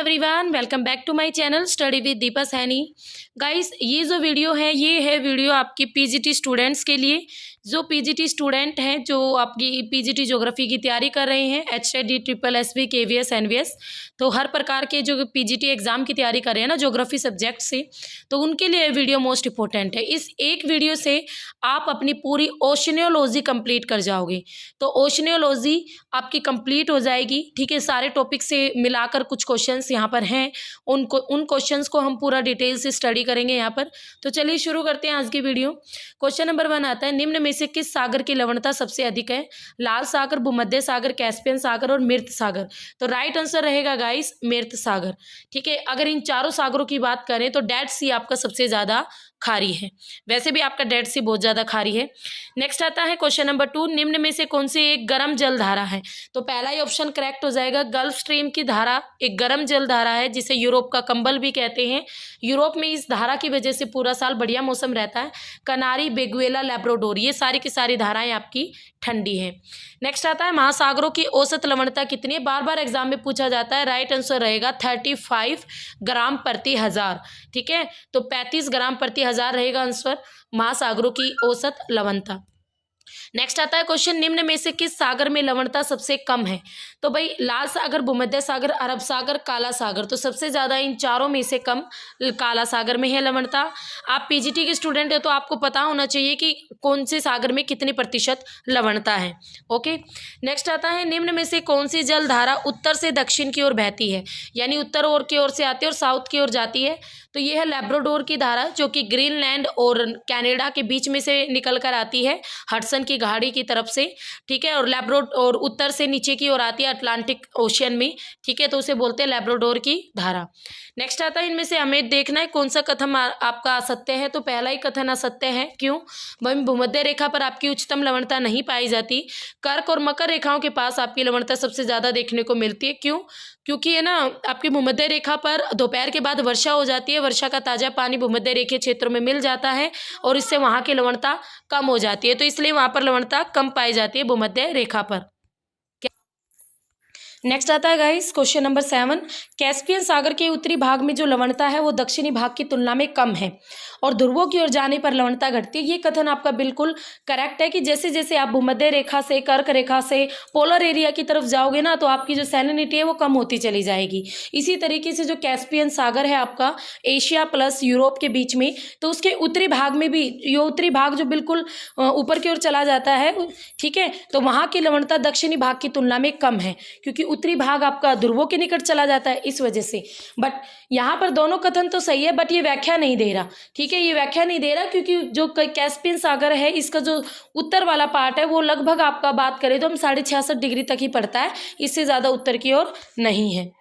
Everyone, welcome back to my channel study with Deepa Saini. Guys, ये जो video है ये है वीडियो आपकी पीजीटी स्टूडेंट्स के लिए। जो पीजीटी स्टूडेंट हैं जो आपकी पीजीटी ज्योग्राफी की तैयारी कर रहे हैं, HSD, SSSB, KVS, NVS, तो हर प्रकार के जो पीजीटी एग्ज़ाम की तैयारी कर रहे हैं ना ज्योग्राफी सब्जेक्ट से, तो उनके लिए वीडियो मोस्ट इंपॉर्टेंट है। इस एक वीडियो से आप अपनी पूरी ओशनियोलॉजी कंप्लीट कर जाओगे। तो ओशनियोलॉजी आपकी कंप्लीट हो जाएगी, ठीक है। सारे टॉपिक से मिलाकर कुछ क्वेश्चंस यहाँ पर हैं, उन क्वेश्चंस को हम पूरा डिटेल से स्टडी करेंगे यहाँ पर। तो चलिए शुरू करते हैं आज की वीडियो। क्वेश्चन नंबर 1 आता है, निम्न में से किस सागर की लवणता सबसे अधिक है? लाल सागर, भूमध्य सागर, कैस्पियन सागर और मृत सागर। तो राइट आंसर रहेगा गाइस मृत सागर, ठीक है। अगर इन चारों सागरों की बात करें तो डेड सी आपका सबसे ज़्यादा खारी है, वैसे भी आपका डेड सी बहुत ज़्यादा खारी है। नेक्स्ट आता है क्वेश्चन नंबर 2, निम्न में से कौन सी एक गर्म जल धारा है? तो पहला ही ऑप्शन करेक्ट हो जाएगा। गल्फ स्ट्रीम की धारा एक गर्म जल धारा है, जिसे यूरोप का कंबल भी कहते हैं। यूरोप में इस धारा की वजह से पूरा साल बढ़िया मौसम रहता है। कनारी, बेगुएला, लैब्राडोर, ये सारी की सारी धाराएं आपकी ठंडी है। नेक्स्ट आता है, महासागरों की औसत लवणता कितनी है? बार बार एग्जाम में पूछा जाता है। राइट आंसर रहेगा 35 ग्राम प्रति हजार, ठीक है। तो 35 ग्राम प्रति हजार रहेगा आंसर महासागरों की औसत लवणता। नेक्स्ट आता है क्वेश्चन, निम्न में से किस सागर में लवणता सबसे कम है? तो भाई लाल सागर, भूमध्य सागर, अरब सागर, काला सागर। तो सबसे ज़्यादा इन चारों में से कम काला सागर में है लवणता। आप पीजीटी के स्टूडेंट है तो आपको पता होना चाहिए कि कौन से सागर में कितनी प्रतिशत लवणता है। ओके। नेक्स्ट आता है, निम्न में से कौन सी जल धारा उत्तर से दक्षिण की ओर बहती है? यानी उत्तर ओर की ओर से आती है और साउथ की ओर जाती है। तो ये है लैब्राडोर की धारा, जो कि ग्रीनलैंड और कनाडा के बीच में से निकल कर आती है हडसन की घाटी की तरफ से, ठीक है। और लैब्राडोर और उत्तर से नीचे की ओर आती है अटलांटिक ओशियन में, ठीक है। तो उसे बोलते हैं लैब्राडोर की धारा। नेक्स्ट आता है, इनमें से हमें देखना है कौन सा कथन आपका असत्य है। तो पहला ही कथन असत्य है। क्यों? वही भूमध्य रेखा पर आपकी उच्चतम लवणता नहीं पाई जाती। कर्क और मकर रेखाओं के पास आपकी लवणता सबसे ज्यादा देखने को मिलती है। क्यों? क्योंकि है ना, आपकी भूमध्य रेखा पर दोपहर के बाद वर्षा हो जाती है। वर्षा का ताजा पानी भूमध्य रेखीय क्षेत्रों में मिल जाता है और इससे वहां की लवणता कम हो जाती है। तो इसलिए वहां पर लवणता कम पाई जाती है भूमध्य रेखा पर। नेक्स्ट आता है गाइस क्वेश्चन नंबर 7, कैस्पियन सागर के उत्तरी भाग में जो लवणता है वो दक्षिणी भाग की तुलना में कम है और ध्रुवों की ओर जाने पर लवणता घटती है। ये कथन आपका बिल्कुल करेक्ट है कि जैसे जैसे आप भूमध्य रेखा से, कर्क रेखा से पोलर एरिया की तरफ जाओगे ना, तो आपकी जो सैलिनिटी है वो कम होती चली जाएगी। इसी तरीके से जो कैस्पियन सागर है आपका एशिया प्लस यूरोप के बीच में, तो उसके उत्तरी भाग में भी, ये उत्तरी भाग जो बिल्कुल ऊपर की ओर चला जाता है, ठीक है, तो वहाँ की लवणता दक्षिणी भाग की तुलना में कम है, क्योंकि उत्तरी भाग आपका ध्रुवों के निकट चला जाता है इस वजह से। बट यहाँ पर दोनों कथन तो सही है, बट ये व्याख्या नहीं दे रहा, ठीक है। ये व्याख्या नहीं दे रहा क्योंकि जो कैस्पियन सागर है इसका जो उत्तर वाला पार्ट है वो लगभग आपका बात करें तो हम 66.5 डिग्री तक ही पड़ता है, इससे ज़्यादा उत्तर की ओर नहीं है।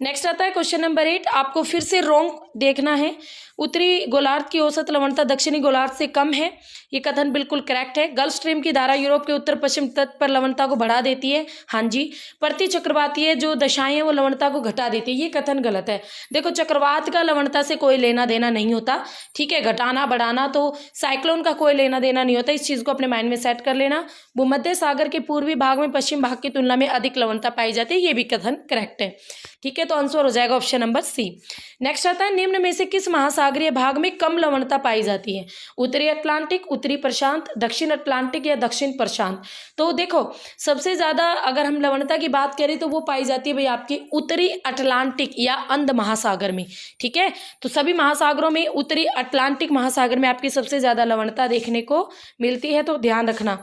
नेक्स्ट आता है क्वेश्चन नंबर 8, आपको फिर से रॉन्ग देखना है। उत्तरी गोलार्ध की औसत लवणता दक्षिणी गोलार्ध से कम है, ये कथन बिल्कुल करेक्ट है। गल्फ स्ट्रीम की धारा यूरोप के उत्तर पश्चिम तट पर लवणता को बढ़ा देती है, हाँ जी। प्रति चक्रवातीय जो दशाएं हैं वो लवणता को घटा देती है, ये कथन गलत है। देखो, चक्रवात का लवणता से कोई लेना देना नहीं होता, ठीक है। घटाना बढ़ाना तो साइक्लोन का कोई लेना देना नहीं होता, इस चीज़ को अपने माइंड में सेट कर लेना। भूमध्य सागर के पूर्वी भाग में पश्चिम भाग की तुलना में अधिक लवणता पाई जाती है, ये भी कथन करेक्ट है, ठीक है। तो आंसर हो जाएगा ऑप्शन नंबर सी। नेक्स्ट आता है, निम्न में से किस महासागरीय भाग में कम लवणता पाई जाती है? उत्तरी अटलांटिक, उत्तरी प्रशांत, दक्षिण अटलांटिक या दक्षिण प्रशांत। तो देखो, सबसे ज्यादा अगर हम लवणता की बात करें तो वो पाई जाती है भाई आपकी उत्तरी अटलांटिक या अंध महासागर में, ठीक है। तो सभी महासागरों में उत्तरी अटलांटिक महासागर में आपकी सबसे ज्यादा लवणता देखने को मिलती है, तो ध्यान रखना।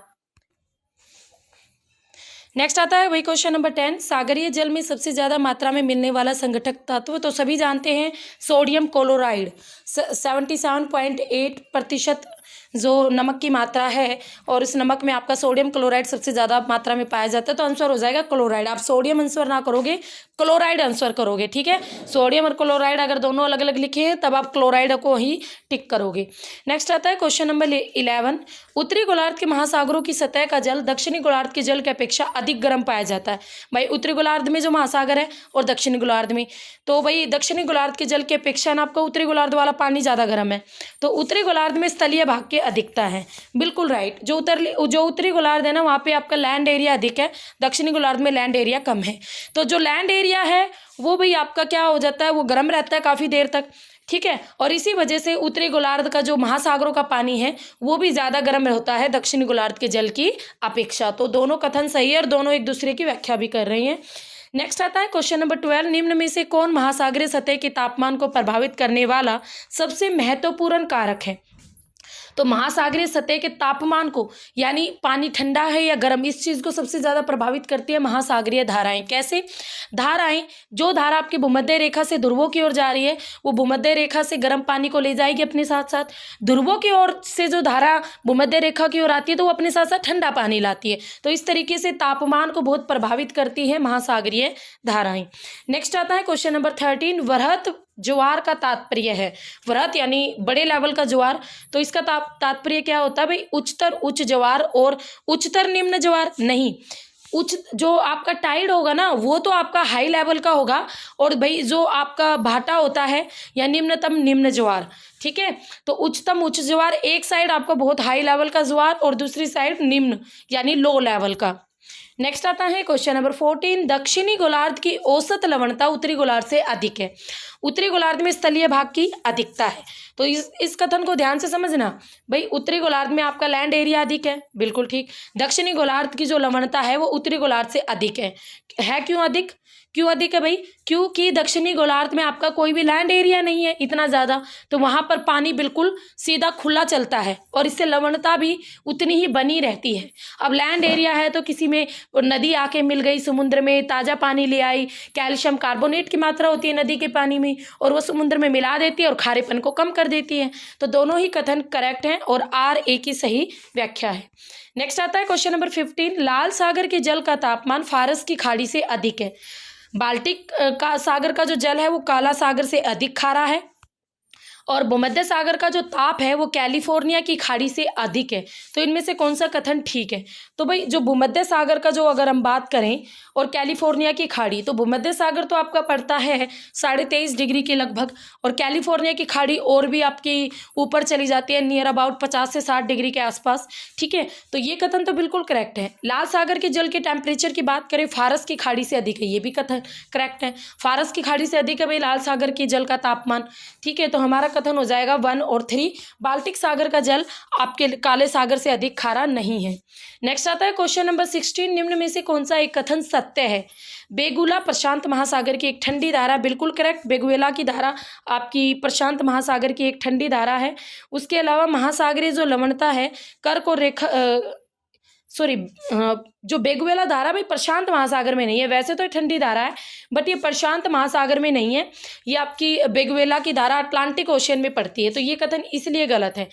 नेक्स्ट आता है वही क्वेश्चन नंबर 10, सागरीय जल में सबसे ज़्यादा मात्रा में मिलने वाला संगठक तत्व, तो सभी जानते हैं सोडियम क्लोराइड। 77.8% जो नमक की मात्रा है और इस नमक में आपका सोडियम क्लोराइड सबसे ज़्यादा मात्रा में पाया जाता है, तो आंसर हो जाएगा क्लोराइड। आप सोडियम आंसर ना करोगे, क्लोराइड आंसर करोगे, ठीक है। सोडियम और क्लोराइड अगर दोनों अलग अलग लिखे हैं तब आप क्लोराइड को ही टिक करोगे। नेक्स्ट आता है क्वेश्चन नंबर 11, उत्तरी गोलार्ध के महासागरों की सतह का जल दक्षिणी गोलार्ध के जल की अपेक्षा अधिक गर्म पाया जाता है। भाई उत्तरी गोलार्ध में जो महासागर है और दक्षिणी गोलार्ध में, तो भाई दक्षिणी गोलार्ध के जल की अपेक्षा ना आपका उत्तरी गोलार्ध वाला पानी ज़्यादा गर्म है। तो उत्तरी गोलार्ध में स्थलीय भाग भाग के अधिकता है। बिल्कुल राइट। जो उत्तरी गोलार्ध है ना, वहाँ पे आपका लैंड एरिया अधिक है, दक्षिणी गोलार्ध में लैंड एरिया कम है। तो जो लैंड एरिया है वो भाई आपका क्या हो जाता है, वो गर्म रहता है काफ़ी देर तक, ठीक है। और इसी वजह से उत्तरी गोलार्ध का जो महासागरों का पानी है वो भी ज़्यादा गर्म होता है दक्षिणी गोलार्ध के जल की अपेक्षा। तो दोनों कथन सही है और दोनों एक दूसरे की व्याख्या भी कर रही हैं। नेक्स्ट आता है क्वेश्चन नंबर 12, निम्न में से कौन महासागरीय सतह के तापमान को प्रभावित करने वाला सबसे महत्वपूर्ण कारक है। तो महासागरीय सतह के तापमान को, यानी पानी ठंडा है या गर्म, इस चीज़ को सबसे ज़्यादा प्रभावित करती है महासागरीय धाराएं। कैसे धाराएं, जो धारा आपकी भूमध्य रेखा से ध्रुवों की ओर जा रही है वो भूमध्य रेखा से गर्म पानी को ले जाएगी अपने साथ साथ। ध्रुवों की ओर से जो धारा भूमध्य रेखा की ओर आती है तो वो अपने साथ साथ ठंडा पानी लाती है। तो इस तरीके से तापमान को बहुत प्रभावित करती है महासागरीय धाराएं। नेक्स्ट आता है क्वेश्चन नंबर 13, वृहत ज्वार का तात्पर्य है। वृहत यानी बड़े लेवल का ज्वार, तो इसका तात्पर्य क्या होता है भाई, उच्चतर उच्च ज्वार और उच्चतर निम्न ज्वार नहीं। उच्च जो आपका टाइड होगा ना वो तो आपका हाई लेवल का होगा, और भाई जो आपका भाटा होता है या निम्नतम निम्न ज्वार, ठीक है। तो उच्चतम उच्च ज्वार, एक साइड आपका बहुत हाई लेवल का ज्वार और दूसरी साइड निम्न यानी लो लेवल का। नेक्स्ट आता है क्वेश्चन नंबर 14, दक्षिणी गोलार्ध की औसत लवणता उत्तरी गोलार्ध से अधिक है। उत्तरी गोलार्ध में स्थलीय भाग की अधिकता है। तो इस कथन को ध्यान से समझना भाई, उत्तरी गोलार्ध में आपका लैंड एरिया अधिक है, बिल्कुल ठीक। दक्षिणी गोलार्ध की जो लवणता है वो उत्तरी गोलार्ध से अधिक है। क्यों अधिक, क्यों अधिक है भाई, क्योंकि दक्षिणी गोलार्ध में आपका कोई भी लैंड एरिया नहीं है इतना ज़्यादा, तो वहाँ पर पानी बिल्कुल सीधा खुला चलता है और इससे लवणता भी उतनी ही बनी रहती है। अब लैंड एरिया है तो किसी में नदी आके मिल गई समुद्र में, ताज़ा पानी ले आई, कैल्शियम कार्बोनेट की मात्रा होती है नदी के पानी में और वो समुद्र में मिला देती है और खारेपन को कम कर देती है। तो दोनों ही कथन करेक्ट हैं और आर ए की सही व्याख्या है। नेक्स्ट आता है क्वेश्चन नंबर 15, लाल सागर के जल का तापमान फारस की खाड़ी से अधिक है। बाल्टिक का सागर का जो जल है वो काला सागर से अधिक खारा है और भूमध्य सागर का जो ताप है वो कैलिफोर्निया की खाड़ी से अधिक है। तो इनमें से कौन सा कथन ठीक है। तो भाई जो भूमध्य सागर का जो अगर हम बात करें और कैलिफोर्निया की खाड़ी, तो भूमध्य सागर तो आपका पड़ता है 23.5 डिग्री के लगभग और कैलिफोर्निया की खाड़ी और भी आपकी ऊपर चली जाती है नियर अबाउट 50 से 60 डिग्री के आसपास, ठीक है। तो ये कथन तो बिल्कुल करेक्ट है। लाल सागर के जल के टेम्परेचर की बात करें फारस की खाड़ी से अधिक है, ये भी कथन करेक्ट है। फारस की खाड़ी से अधिक है भाई लाल सागर के जल का तापमान, ठीक है। तो हमारा कथन हो जाएगा 1 और 3। बाल्टिक सागर का जल आपके काले सागर से अधिक खारा नहीं है। नेक्स्ट आता है क्वेश्चन नंबर 16, निम्न में से कौन सा एक कथन सत्य है। बेगुला प्रशांत महासागर की एक ठंडी धारा, बिल्कुल करेक्ट। बेगुएला की धारा आपकी प्रशांत महासागर की एक ठंडी धारा है। उसके अलावा महासागरीय जो लवणता है कर्क और रेखा जो बेगुएला धारा भाई प्रशांत महासागर में नहीं है, वैसे तो ये ठंडी धारा है बट ये प्रशांत महासागर में नहीं है। ये आपकी बेगुएला की धारा अटलांटिक ओशियन में पड़ती है। तो ये कथन इसलिए गलत है।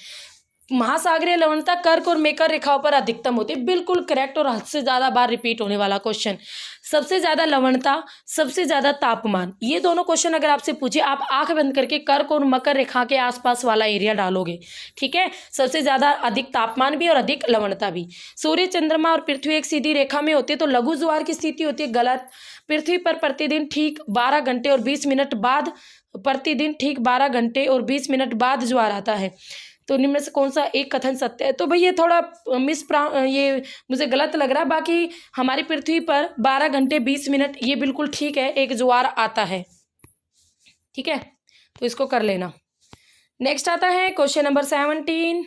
महासागरीय लवणता कर्क और मेकर रेखाओं पर अधिकतम होती है, बिल्कुल करेक्ट और हद से ज़्यादा बार रिपीट होने वाला क्वेश्चन। सबसे ज़्यादा लवणता, सबसे ज़्यादा तापमान, ये दोनों क्वेश्चन अगर आपसे पूछे आप आंख बंद करके कर्क और मकर रेखा के आसपास वाला एरिया डालोगे, ठीक है। सबसे ज़्यादा अधिक तापमान भी और अधिक लवणता भी। सूर्य, चंद्रमा और पृथ्वी एक सीधी रेखा में होती है तो लघु ज्वार की स्थिति होती है, गलत। पृथ्वी पर प्रतिदिन ठीक 12 घंटे और 20 मिनट बाद ज्वार आता है। तो निम्न से कौन सा एक कथन सत्य है। तो भाई ये थोड़ा ये मुझे गलत लग रहा है। बाकी हमारी पृथ्वी पर 12 घंटे 20 मिनट ये बिल्कुल ठीक है, एक ज्वार आता है, ठीक है। तो इसको कर लेना। नेक्स्ट आता है क्वेश्चन नंबर 17,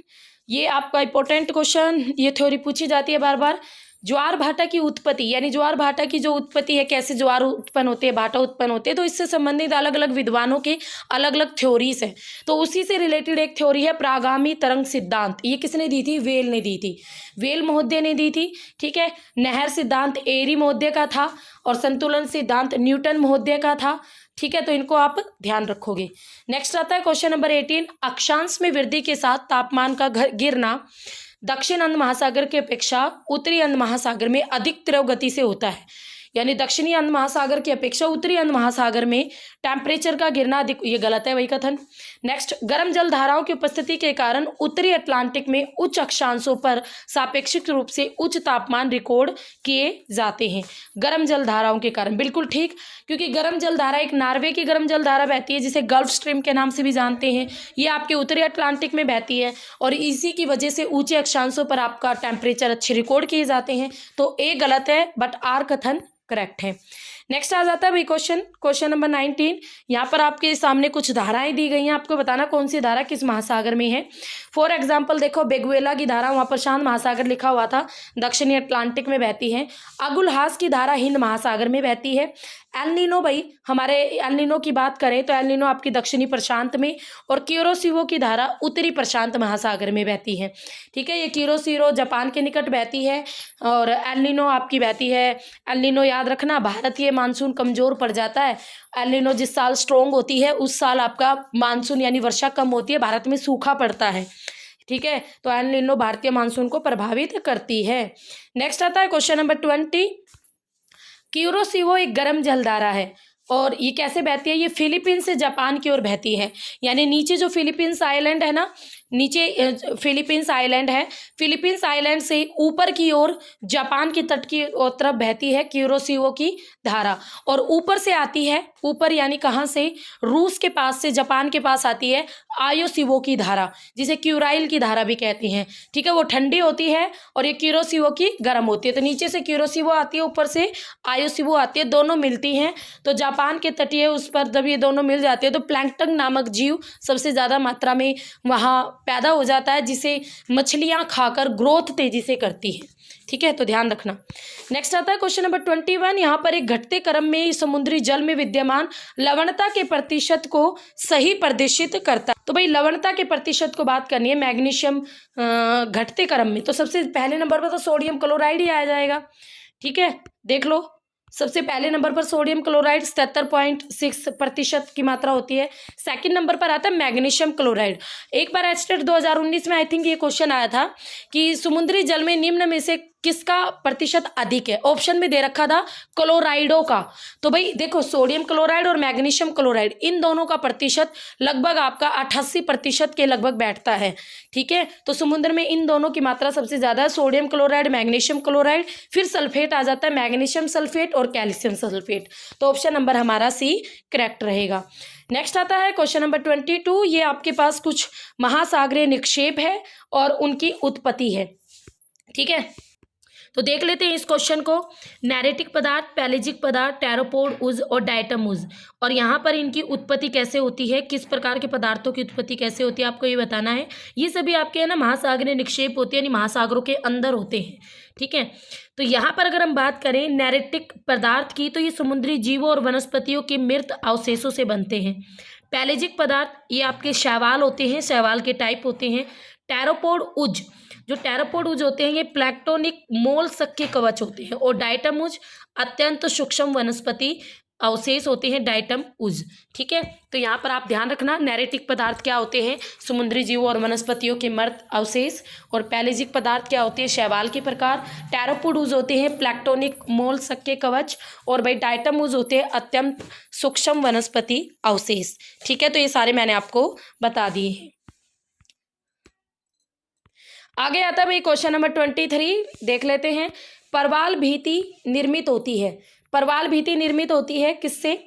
ये आपका इंपॉर्टेंट क्वेश्चन, ये थ्योरी पूछी जाती है बार बार। ज्वार भाटा की उत्पत्ति, यानी ज्वार भाटा की जो उत्पत्ति है, कैसे ज्वार उत्पन्न होते हैं, भाटा उत्पन्न होते हैं, तो इससे संबंधित अलग अलग विद्वानों के अलग अलग थ्योरीज हैं। तो उसी से रिलेटेड एक थ्योरी है प्रागामी तरंग सिद्धांत। ये किसने दी थी, वेल ने दी थी, वेल महोदय ने दी थी, ठीक है। नहर सिद्धांत एरी महोदय का था और संतुलन सिद्धांत न्यूटन महोदय का था, ठीक है। तो इनको आप ध्यान रखोगे। नेक्स्ट आता है क्वेश्चन नंबर 18, अक्षांश में वृद्धि के साथ तापमान का गिरना दक्षिण अंध महासागर की अपेक्षा उत्तरी अंध महासागर में अधिक तीव्र गति से होता है। यानी दक्षिणी अंध महासागर की अपेक्षा उत्तरी अंध महासागर में टेम्परेचर का गिरना अधिक, ये गलत है वही कथन। नेक्स्ट, गर्म जल धाराओं की उपस्थिति के कारण उत्तरी अटलांटिक में उच्च अक्षांशों पर सापेक्षिक रूप से उच्च तापमान रिकॉर्ड किए जाते हैं। गर्म जल धाराओं के कारण, बिल्कुल ठीक, क्योंकि गर्म जल धारा एक नॉर्वे की गर्म जल धारा बहती है जिसे गल्फ स्ट्रीम के नाम से भी जानते हैं। ये आपके उत्तरी अटलांटिक में बहती है और इसी की वजह से ऊंचे अक्षांशों पर आपका टेम्परेचर अच्छे रिकॉर्ड किए जाते हैं। तो ए गलत है बट आर कथन करेक्ट है। नेक्स्ट आ जाता है भाई क्वेश्चन नंबर 19। यहाँ पर आपके सामने कुछ धाराएं दी गई हैं, आपको बताना कौन सी धारा किस महासागर में है। फॉर एग्जाम्पल देखो, बेगुएला की धारा वहाँ प्रशांत महासागर लिखा हुआ था, दक्षिणी अटलांटिक में बहती है। अगुलहास की धारा हिंद महासागर में बहती है। एल नीनो, भाई हमारे एल नीनो की बात करें तो एल नीनो आपकी दक्षिणी प्रशांत में, और क्यूरोसिवो की धारा उत्तरी प्रशांत महासागर में बहती है। ठीक है, ये क्यूरोसिवो जापान के निकट बहती है और एल नीनो आपकी बहती है। एल नीनो याद रखना, भारतीय मानसून कमजोर पड़ जाता है। एल नीनो जिस साल स्ट्रोंग होती है उस साल आपका मानसून यानी वर्षा कम होती है, भारत में सूखा पड़ता है। ठीक है, तो एल नीनो भारतीय मानसून को प्रभावित करती है। नेक्स्ट आता है क्वेश्चन नंबर 20। क्यूरोसिवो एक गर्म जलधारा है और ये कैसे बहती है, ये फिलीपींस से जापान की ओर बहती है। यानी नीचे जो फिलीपींस आइलैंड है ना, नीचे फिलीपींस आइलैंड है, फिलीपींस आइलैंड से ऊपर की ओर जापान की तट की तरफ बहती है क्यूरोसिवो की धारा, और ऊपर से आती है, ऊपर यानी कहाँ से, रूस के पास से जापान के पास आती है आयोसिवो की धारा, जिसे क्यूराइल की धारा भी कहती हैं। ठीक है, वो ठंडी होती है और ये क्यूरोसिवो की गर्म होती है। तो नीचे से क्यूरोसिवो आती है, ऊपर से आयोसिवो आती है, दोनों मिलती हैं। तो जापान के तटीय उस पर जब ये दोनों मिल जाते हैं तो प्लैंकटन नामक जीव सबसे ज़्यादा मात्रा में वहाँ पैदा हो जाता है, जिसे मछलियाँ खाकर ग्रोथ तेजी से करती है। ठीक है, तो ध्यान रखना। नेक्स्ट आता है क्वेश्चन नंबर 21। यहाँ पर एक घटते क्रम में समुद्री जल में विद्यमान लवणता के प्रतिशत को सही प्रदर्शित करता है। तो भाई लवणता के प्रतिशत को बात करनी है मैग्नीशियम घटते क्रम में, तो सबसे पहले नंबर पर तो सोडियम क्लोराइड ही आ जाएगा। ठीक है, देख लो, सबसे पहले नंबर पर सोडियम क्लोराइड 77.6% की मात्रा होती है। सेकंड नंबर पर आता है मैग्नीशियम क्लोराइड। एक बार एचटेट 2019 में आई थिंक ये क्वेश्चन आया था कि समुद्री जल में निम्न में से किसका प्रतिशत अधिक है। ऑप्शन में दे रखा था क्लोराइडों का। तो भाई देखो, सोडियम क्लोराइड और मैग्नीशियम क्लोराइड इन दोनों का प्रतिशत लगभग आपका 88% के लगभग बैठता है। ठीक है, तो समुद्र में इन दोनों की मात्रा सबसे ज़्यादा है, सोडियम क्लोराइड, मैग्नीशियम क्लोराइड, फिर सल्फेट आ जाता है, मैग्नीशियम सल्फेट और कैल्शियम सल्फेट। तो ऑप्शन नंबर हमारा सी करेक्ट रहेगा। नेक्स्ट आता है क्वेश्चन नंबर 22। ये आपके पास कुछ महासागरीय निक्षेप है और उनकी उत्पत्ति है। ठीक है, तो देख लेते हैं इस क्वेश्चन को। नैरेटिक पदार्थ, पैलेजिक पदार्थ, टेरोपोड उज और डायटम उज, और यहाँ पर इनकी उत्पत्ति कैसे होती है, किस प्रकार के पदार्थों की उत्पत्ति कैसे होती है, आपको ये बताना है। ये सभी आपके है ना महासागरीय निक्षेप होते हैं, यानी महासागरों के अंदर होते हैं। ठीक है, तो यहाँ पर अगर हम बात करें नैरेटिक पदार्थ की, तो ये समुद्री जीवों और वनस्पतियों के मृत अवशेषों से बनते हैं। पैलेजिक पदार्थ ये आपके शैवाल होते हैं, शैवाल के टाइप होते हैं। टेरोपोड उज, जो टेरोपोड उज होते हैं ये प्लैंक्टोनिक मोलस्क के कवच होते हैं। और डायटम उज अत्यंत सूक्ष्म वनस्पति अवशेष होते हैं, डायटम उज। ठीक है, तो यहाँ पर आप ध्यान रखना, नैरेटिक पदार्थ क्या होते हैं, समुद्री जीवों और वनस्पतियों के मृत अवशेष। और पैलेजिक पदार्थ क्या होते हैं, शैवाल के प्रकार। टेरोपोड उज होते हैं प्लैंक्टोनिक मोलस्क के कवच। और भाई डायटम उज होते हैं अत्यंत सूक्ष्म वनस्पति अवशेष। ठीक है, तो ये सारे मैंने आपको बता दिए हैं। आगे आता है भाई क्वेश्चन नंबर 23, देख लेते हैं। परवाल भीति निर्मित होती है। परवाल भीति निर्मित होती है किससे,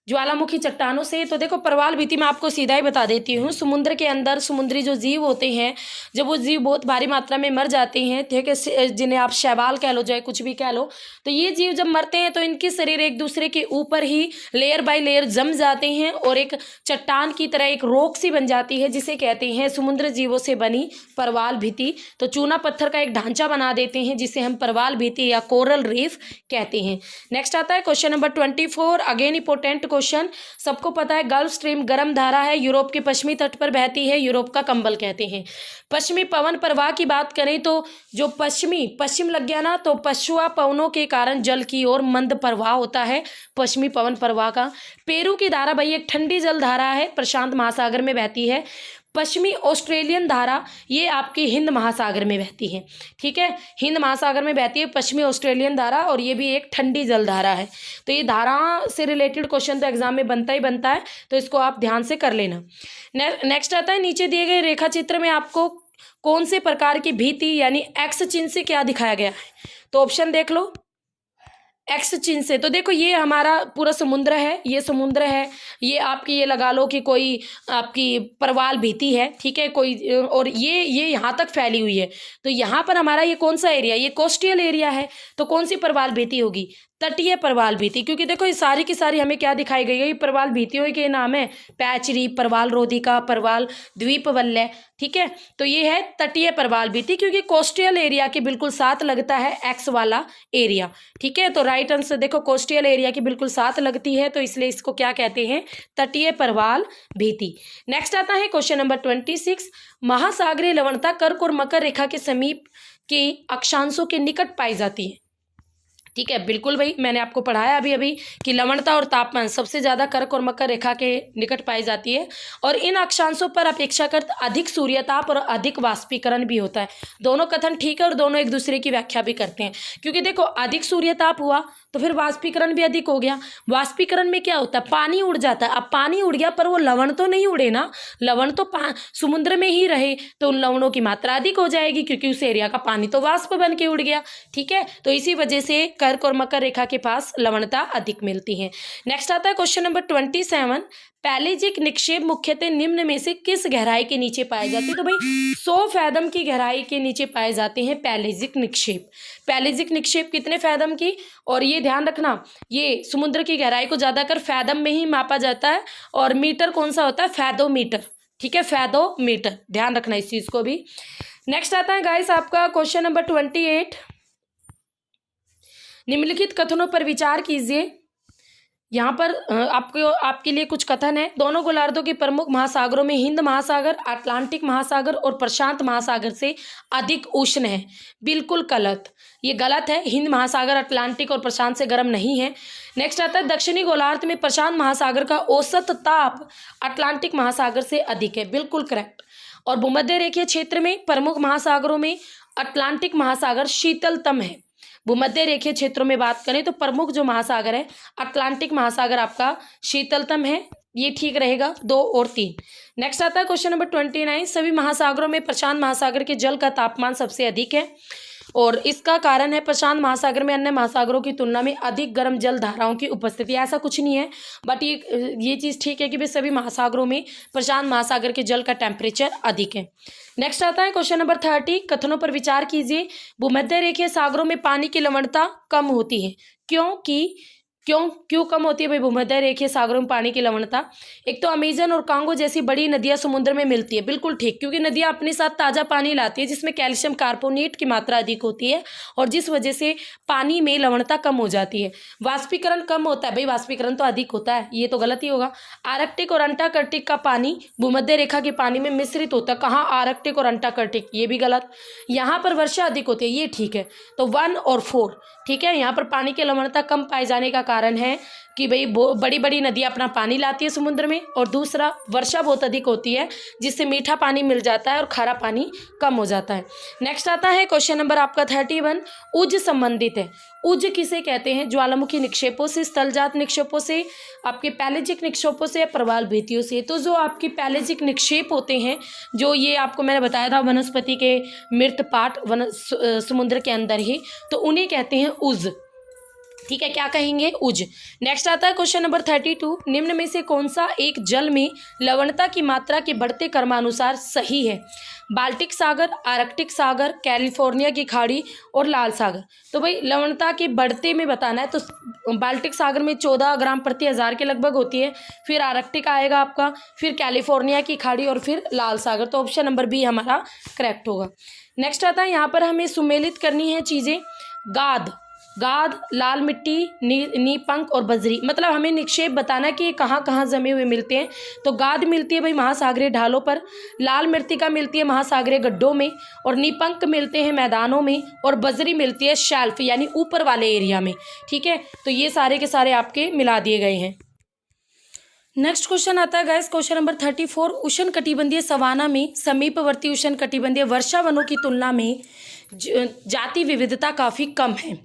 ज्वालामुखी चट्टानों से। तो देखो, परवाल भीति मैं आपको सीधा ही बता देती हूँ। समुद्र के अंदर समुद्री जो जीव होते हैं, जब वो जीव बहुत भारी मात्रा में मर जाते हैं, ठीक है, जिन्हें आप शैवाल कह लो, चाहे कुछ भी कह लो, तो ये जीव जब मरते हैं तो इनके शरीर एक दूसरे के ऊपर ही लेयर बाय लेयर जम जाते हैं और एक चट्टान की तरह एक रोक सी बन जाती है, जिसे कहते हैं समुद्र जीवों से बनी परवाल भीति। तो चूना पत्थर का एक ढांचा बना देते हैं, जिसे हम परवाल भीति या कोरल रीफ कहते हैं। नेक्स्ट आता है question number 24। Again important question. सबको पता है गल्फ स्ट्रीम गर्म धारा है, यूरोप के पश्चिमी तट पर बहती है, यूरोप का कंबल कहते हैं। पश्चिमी पवन प्रवाह की बात करें तो जो पश्चिम लग गया ना, तो पछुआ पवनों के कारण जल की ओर मंद प्रवाह होता है पश्चिमी पवन प्रवाह का। पेरू की धारा भाई एक ठंडी जल धारा है, प्रशांत महासागर में बहती है। पश्चिमी ऑस्ट्रेलियन धारा ये आपकी हिंद महासागर में बहती है, ठीक है, हिंद महासागर में बहती है पश्चिमी ऑस्ट्रेलियन धारा, और ये भी एक ठंडी जल धारा है। तो ये धारा से रिलेटेड क्वेश्चन तो एग्जाम में बनता ही बनता है, तो इसको आप ध्यान से कर लेना। नेक्स्ट आता है, नीचे दिए गए रेखा चित्र में आपको कौन से प्रकार की भित्ति यानी एक्स चिन्ह से क्या दिखाया गया है? तो ऑप्शन देख लो, एक्स चिन्ह से। तो देखो ये हमारा पूरा समुद्र है, ये समुद्र है, ये आपकी ये लगा लो कि कोई आपकी परवाल भित्ति है, ठीक है, कोई, और ये यहाँ तक फैली हुई है। तो यहाँ पर हमारा ये कौन सा एरिया, ये कोस्टल एरिया है, तो कौन सी परवाल भित्ति होगी? तटीय परवाल भित्ति, क्योंकि देखो ये सारी की सारी हमें क्या दिखाई गई है, ये परवाल भित्तियों के नाम है, पैचरी, परवाल रोधिका, परवाल द्वीपवल्य, ठीक है। तो ये है तटीय परवाल भित्ति, क्योंकि कोस्टल एरिया के बिल्कुल साथ लगता है एक्स वाला एरिया, ठीक है। तो राइट आंसर देखो कोस्टल एरिया के बिल्कुल साथ लगती है, तो इसलिए इसको क्या कहते हैं? तटीय परवाल भित्ति। नेक्स्ट आता है क्वेश्चन नंबर 26, महासागरीय लवणता कर्क और मकर रेखा के समीप के अक्षांशों के निकट पाई जाती है, ठीक है। बिल्कुल भाई, मैंने आपको पढ़ाया अभी अभी कि लवणता और तापमान सबसे ज़्यादा कर्क और मकर रेखा के निकट पाई जाती है, और इन अक्षांशों पर अपेक्षाकृत अधिक सूर्यताप और अधिक वाष्पीकरण भी होता है। दोनों कथन ठीक है, और दोनों एक दूसरे की व्याख्या भी करते हैं, क्योंकि देखो अधिक सूर्यताप हुआ तो फिर वाष्पीकरण भी अधिक हो गया। वाष्पीकरण में क्या होता है? पानी उड़ जाता है। अब पानी उड़ गया पर वो लवण तो नहीं उड़े ना, लवण तो समुद्र में ही रहे, तो उन लवणों की मात्रा अधिक हो जाएगी, क्योंकि उस एरिया का पानी तो वाष्प बन के उड़ गया, ठीक है। तो इसी वजह से कर्क और मकर रेखा के पास लवणता अधिक मिलती है। नेक्स्ट आता है क्वेश्चन नंबर 27, पैलेजिक निक्षेप मुख्यतः निम्न में से किस गहराई के नीचे पाए जाते हैं? तो भाई 100 फैदम की गहराई के नीचे पाए जाते हैं पैलेजिक निक्षेप। पैलेजिक निक्षेप कितने फैदम की? और ये ध्यान रखना, ये समुद्र की गहराई को ज़्यादातर फैदम में ही मापा जाता है, और मीटर कौन सा होता है? फैदोमीटर, ठीक है, फैदोमीटर, ध्यान रखना इस चीज़ को भी। नेक्स्ट आता है गाइस आपका क्वेश्चन नंबर 28, निम्नलिखित कथनों पर विचार कीजिए। यहाँ पर आपके लिए कुछ कथन है। दोनों गोलार्धों के प्रमुख महासागरों में हिंद महासागर, अटलांटिक महासागर और प्रशांत महासागर से अधिक उष्ण है। बिल्कुल गलत, ये गलत है। हिंद महासागर अटलांटिक और प्रशांत से गर्म नहीं है। नेक्स्ट आता है, दक्षिणी गोलार्ध में प्रशांत महासागर का औसत ताप अटलांटिक महासागर से अधिक है। बिल्कुल करेक्ट। और भूमध्य रेखीय क्षेत्र में प्रमुख महासागरों में अटलांटिक महासागर शीतलतम है। भूमध्य रेखीय क्षेत्रों में बात करें तो प्रमुख जो महासागर है अटलांटिक महासागर आपका शीतलतम है, ये ठीक रहेगा 2 और 3। नेक्स्ट आता है क्वेश्चन नंबर 29, सभी महासागरों में प्रशांत महासागर के जल का तापमान सबसे अधिक है, और इसका कारण है प्रशांत महासागर में अन्य महासागरों की तुलना में अधिक गर्म जल धाराओं की उपस्थिति। ऐसा कुछ नहीं है, बट ये चीज़ ठीक है कि भाई सभी महासागरों में प्रशांत महासागर के जल का टेम्परेचर अधिक है। नेक्स्ट आता है क्वेश्चन नंबर 30, कथनों पर विचार कीजिए। भूमध्य रेखीय सागरों में पानी की लवणता कम होती है, क्यों कम होती है भाई भूमध्य रेखीय सागरों में पानी की लवणता? एक तो अमेजन और कांगो जैसी बड़ी नदियां समुद्र में मिलती है, बिल्कुल ठीक, क्योंकि नदियां अपने साथ ताज़ा पानी लाती है जिसमें कैल्शियम कार्बोनेट की मात्रा अधिक होती है, और जिस वजह से पानी में लवणता कम हो जाती है। वाष्पीकरण कम होता है, भाई वाष्पीकरण तो अधिक होता है, ये तो गलत ही होगा। आर्कटिक और अंटार्कटिक का पानी भूमध्य रेखा के पानी में मिश्रित होता है। कहाँ? आर्कटिक और अंटार्कटिक, ये भी गलत। यहाँ पर वर्षा अधिक होती है, ये ठीक है। तो 1 और 4 ठीक है। यहाँ पर पानी की लवणता कम पाए जाने का कारण है कि भाई बड़ी बड़ी नदियाँ अपना पानी लाती है समुद्र में, और दूसरा वर्षा बहुत अधिक होती है जिससे मीठा पानी मिल जाता है और खारा पानी कम हो जाता है। नेक्स्ट आता है क्वेश्चन नंबर आपका 31, उज संबंधित है। उज किसे कहते हैं? ज्वालामुखी निक्षेपों से, स्थलजात निक्षेपों से, आपके पैलेजिक निक्षेपों से, प्रवाल भित्तियों से। तो जो आपके पैलेजिक निक्षेप होते हैं, जो ये आपको मैंने बताया था वनस्पति के मृत पार्ट समुद्र के अंदर ही, तो उन्हें कहते हैं उज, ठीक है, क्या कहेंगे? उज। नेक्स्ट आता है क्वेश्चन नंबर 32, निम्न में से कौन सा एक जल में लवणता की मात्रा के बढ़ते क्रमानुसार सही है? बाल्टिक सागर, आर्कटिक सागर, कैलिफोर्निया की खाड़ी और लाल सागर। तो भाई लवणता के बढ़ते में बताना है, तो बाल्टिक सागर में 14 ग्राम प्रति 1000 के लगभग होती है, फिर आर्कटिक आएगा आपका, फिर कैलिफोर्निया की खाड़ी और फिर लाल सागर। तो ऑप्शन नंबर बी हमारा करेक्ट होगा। नेक्स्ट आता है, यहाँ पर हमें सुमेलित करनी है चीज़ें। गाद, लाल मिट्टी, नीपंक और बजरी, मतलब हमें निक्षेप बताना कि ये कहाँ कहाँ जमे हुए मिलते हैं। तो गाद मिलती है भाई महासागरीय ढालों पर, लाल मृत्तिका मिलती है महासागरीय गड्ढों में, और नीपंक मिलते हैं मैदानों में, और बजरी मिलती है शेल्फ यानी ऊपर वाले एरिया में, ठीक है। तो ये सारे के सारे आपके मिला दिए गए हैं। नेक्स्ट क्वेश्चन आता है गाइस, क्वेश्चन नंबर 34। उष्णकटिबंधीय सवाना में समीपवर्ती उष्णकटिबंधीय वर्षा वनों की तुलना में जाति विविधता काफ़ी कम है,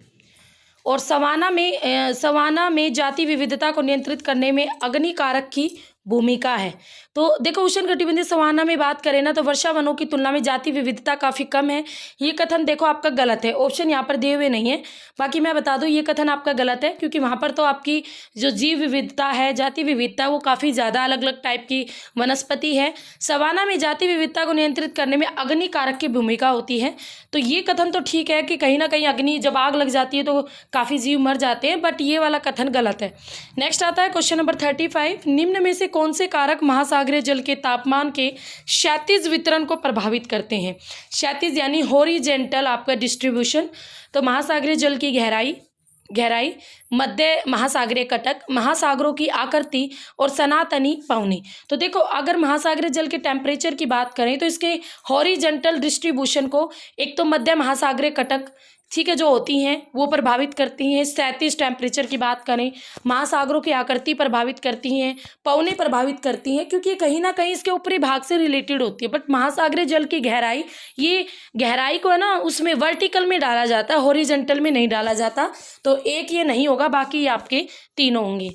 और सवाना में जाति विविधता को नियंत्रित करने में अग्नि कारक की भूमिका है। तो देखो, उष्णकटिबंधीय सवाना में बात करें ना, तो वर्षा वनों की तुलना में जाति विविधता काफ़ी कम है। ये कथन देखो आपका गलत है, ऑप्शन यहाँ पर दिए हुए नहीं है। बाकी मैं बता दूँ, ये कथन आपका गलत है, क्योंकि वहाँ पर तो आपकी जो जीव विविधता है, जाति विविधता, वो काफ़ी ज़्यादा अलग अलग टाइप की वनस्पति है। सवाना में जाति विविधता को नियंत्रित करने में अग्नि कारक की भूमिका होती है। तो ये कथन तो ठीक है कि कहीं ना कहीं अग्नि, जब आग लग जाती है तो काफ़ी जीव मर जाते हैं, बट ये वाला कथन गलत है। नेक्स्ट आता है क्वेश्चन नंबर 35। निम्न में से कौन से कारक महासागरीय जल के तापमान के क्षैतिज वितरण को प्रभावित करते हैं? क्षैतिज यानी हॉरिजेंटल आपका डिस्ट्रीब्यूशन। तो महासागरीय जल की गहराई, मध्य महासागरीय कटक, महासागरों की आकृति और सनातनी पवनी। तो देखो, अगर महासागरीय जल के टेम्परेचर की बात करें तो इसके हॉरिजेंटल डिस्ट्रीब्यूशन को एक तो मध्य महासागरीय कटक, ठीक है, जो होती हैं वो प्रभावित करती हैं। क्षैतिज टेम्परेचर की बात करें, महासागरों की आकृति प्रभावित करती हैं, पवनें प्रभावित करती हैं, क्योंकि कहीं ना कहीं इसके ऊपरी भाग से रिलेटेड होती है। बट महासागरीय जल की गहराई, ये गहराई को है ना, उसमें वर्टिकल में डाला जाता है, हॉरिजेंटल में नहीं डाला जाता। तो एक ये नहीं होगा, बाकी ये आपके तीनों होंगे।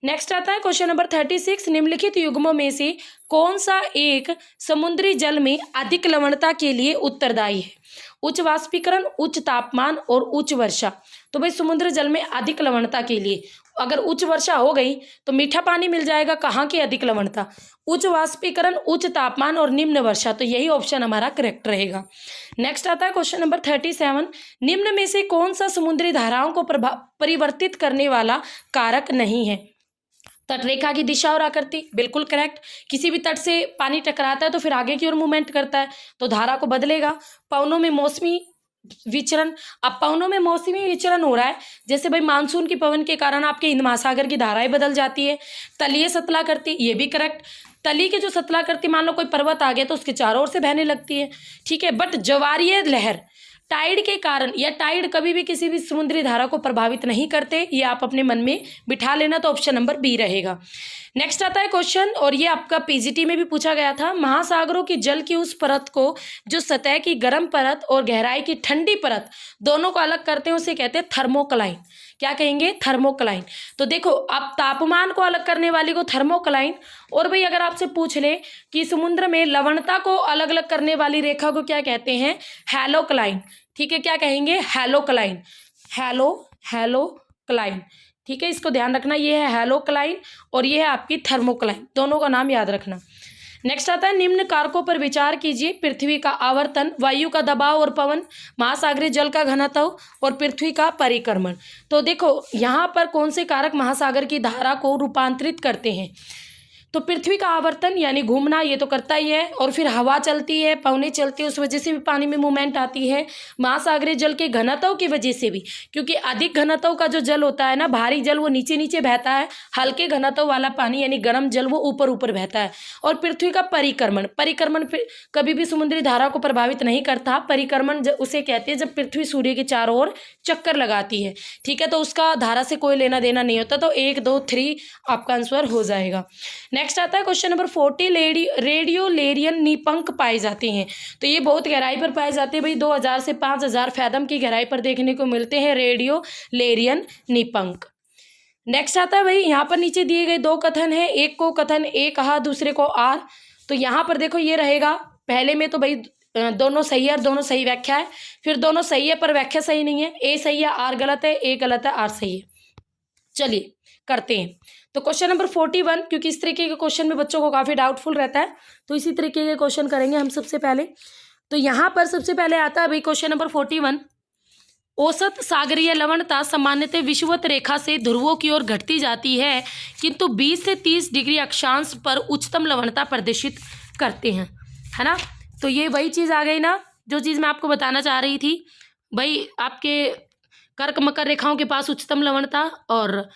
नेक्स्ट आता है क्वेश्चन नंबर 36। निम्नलिखित युग्मों में से कौन सा एक समुद्री जल में अधिक लवणता के लिए उत्तरदायी है? उच्च वाष्पीकरण, उच्च तापमान और उच्च वर्षा। तो भाई, समुद्र जल में अधिक लवणता के लिए अगर उच्च वर्षा हो गई तो मीठा पानी मिल जाएगा। कहाँ की अधिक लवणता? उच्च वाष्पीकरण, उच्च तापमान और निम्न वर्षा। तो यही ऑप्शन हमारा करेक्ट रहेगा। नेक्स्ट आता है क्वेश्चन नंबर 37। निम्न में से कौन सा समुद्री धाराओं को परिवर्तित करने वाला कारक नहीं है? तटरेखा की दिशा और आकृति, बिल्कुल करेक्ट। किसी भी तट से पानी टकराता है तो फिर आगे की ओर मूवमेंट करता है, तो धारा को बदलेगा। पवनों में मौसमी विचरण, अब पवनों में मौसमी विचरण हो रहा है, जैसे भाई मानसून की पवन के कारण आपके हिंद महासागर की धाराएं बदल जाती है। तलीय सतलाकृति, ये भी करेक्ट। तली के जो सतलाकृति, मान लो कोई पर्वत आ गया तो उसके चारों ओर से बहने लगती है, ठीक है। बट ज्वारीय लहर टाइड के कारण, या टाइड कभी भी किसी भी समुद्री धारा को प्रभावित नहीं करते, ये आप अपने मन में बिठा लेना। तो ऑप्शन नंबर बी रहेगा। नेक्स्ट आता है क्वेश्चन, और ये आपका पीजीटी में भी पूछा गया था। महासागरों की जल की उस परत को जो सतह की गर्म परत और गहराई की ठंडी परत दोनों को अलग करते हैं, उसे कहते हैं थर्मोक्लाइन। क्या कहेंगे? थर्मोक्लाइन। तो देखो, आप तापमान को अलग करने वाली को थर्मोक्लाइन, और भाई अगर आपसे पूछ ले कि समुद्र में लवणता को अलग अलग करने वाली रेखा को क्या कहते हैं? हैलोक्लाइन। ठीक है, क्या कहेंगे? हैलोक्लाइन। हैलोक्लाइन, ठीक है, इसको ध्यान रखना। ये है हैलोक्लाइन और ये है आपकी थर्मोक्लाइन, दोनों का नाम याद रखना। नेक्स्ट आता है, निम्न कारकों पर विचार कीजिए। पृथ्वी का आवर्तन, वायु का दबाव और पवन, महासागरीय जल का घनत्व और पृथ्वी का परिक्रमण। तो देखो, यहाँ पर कौन से कारक महासागर की धारा को रूपांतरित करते हैं? तो पृथ्वी का आवर्तन यानी घूमना, ये तो करता ही है, और फिर हवा चलती है, पवनें चलती है, उस वजह से भी पानी में मूवमेंट आती है। महासागरीय जल के घनत्व की वजह से भी, क्योंकि अधिक घनत्व का जो जल होता है ना, भारी जल, वो नीचे नीचे बहता है, हल्के घनत्व वाला पानी यानी गर्म जल वो ऊपर ऊपर बहता है। और पृथ्वी का परिक्रमण कभी भी समुद्री धारा को प्रभावित नहीं करता। परिक्रमण उसे कहते हैं जब पृथ्वी सूर्य के चारों ओर चक्कर लगाती है, ठीक है, तो उसका धारा से कोई लेना देना नहीं होता। तो 1 2 3 आपका आंसर हो जाएगा। नेक्स्ट आता है क्वेश्चन नंबर 40। रेडियोलेरियन निपंख पाए जाते हैं। तो ये बहुत गहराई पर पाए जाते हैं भाई, 2000 से 5000 फैथम की गहराई पर देखने को मिलते हैं रेडियोलेरियन निपंख। नेक्स्ट आता है भाई, यहाँ पर नीचे दिए गए 2 कथन है, एक को कथन ए कहा, दूसरे को आर। तो यहाँ पर देखो ये रहेगा, पहले में तो भाई दोनों सही है और दोनों सही व्याख्या है, फिर दोनों सही है पर व्याख्या सही नहीं है। ए सही है, आर गलत है, ए गलत है, आर सही है। चलिए करते हैं। तो क्वेश्चन नंबर 41, क्योंकि इस तरीके के क्वेश्चन में बच्चों को काफ़ी डाउटफुल रहता है, तो इसी तरीके के क्वेश्चन करेंगे हम सबसे पहले। तो यहाँ पर सबसे पहले आता है भाई क्वेश्चन नंबर 41। औसत सागरीय लवणता सामान्यतः विषुवत रेखा से ध्रुवों की ओर घटती जाती है, किंतु 20 से 30 डिग्री अक्षांश पर उच्चतम लवणता प्रदर्शित करते हैं, है ना। तो ये वही चीज़ आ गई ना, जो चीज़ मैं आपको बताना चाह रही थी भाई, आपके कर्क मकर रेखाओं के पास उच्चतम लवणता और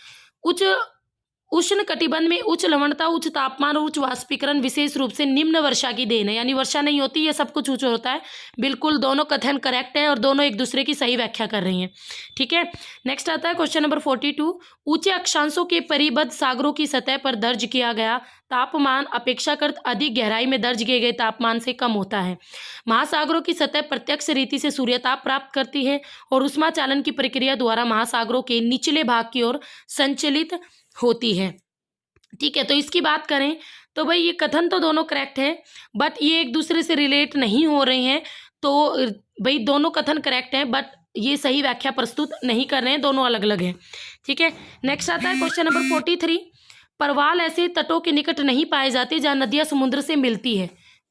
उष्ण कटिबंध में उच्च लवणता, उच्च तापमान और उच्च वाष्पीकरण विशेष रूप से निम्न वर्षा की देन है, यानी वर्षा नहीं होती, ये सब कुछ ऊंचा होता है। बिल्कुल दोनों कथन करेक्ट है और दोनों एक दूसरे की सही व्याख्या कर रही हैं। ठीक है, नेक्स्ट आता है क्वेश्चन नंबर 42। ऊंचे अक्षांशों के परिबद्ध सागरों की सतह पर दर्ज किया गया तापमान अपेक्षाकृत अधिक गहराई में दर्ज किए गए तापमान से कम होता है। महासागरों की सतह प्रत्यक्ष रीति से सूर्यताप प्राप्त करती है और उष्मा चालन की प्रक्रिया द्वारा महासागरों के निचले भाग की ओर संचलित होती है। ठीक है, तो इसकी बात करें तो भाई ये कथन तो दोनों करेक्ट है, बट ये एक दूसरे से रिलेट नहीं हो रहे हैं। तो भाई दोनों कथन करेक्ट हैं, बट ये सही व्याख्या प्रस्तुत नहीं कर रहे हैं, दोनों अलग अलग हैं। ठीक है, नेक्स्ट आता है क्वेश्चन नंबर 43। परवाल ऐसे तटों के निकट नहीं पाए जाते जहाँ नदियाँ समुद्र से मिलती है।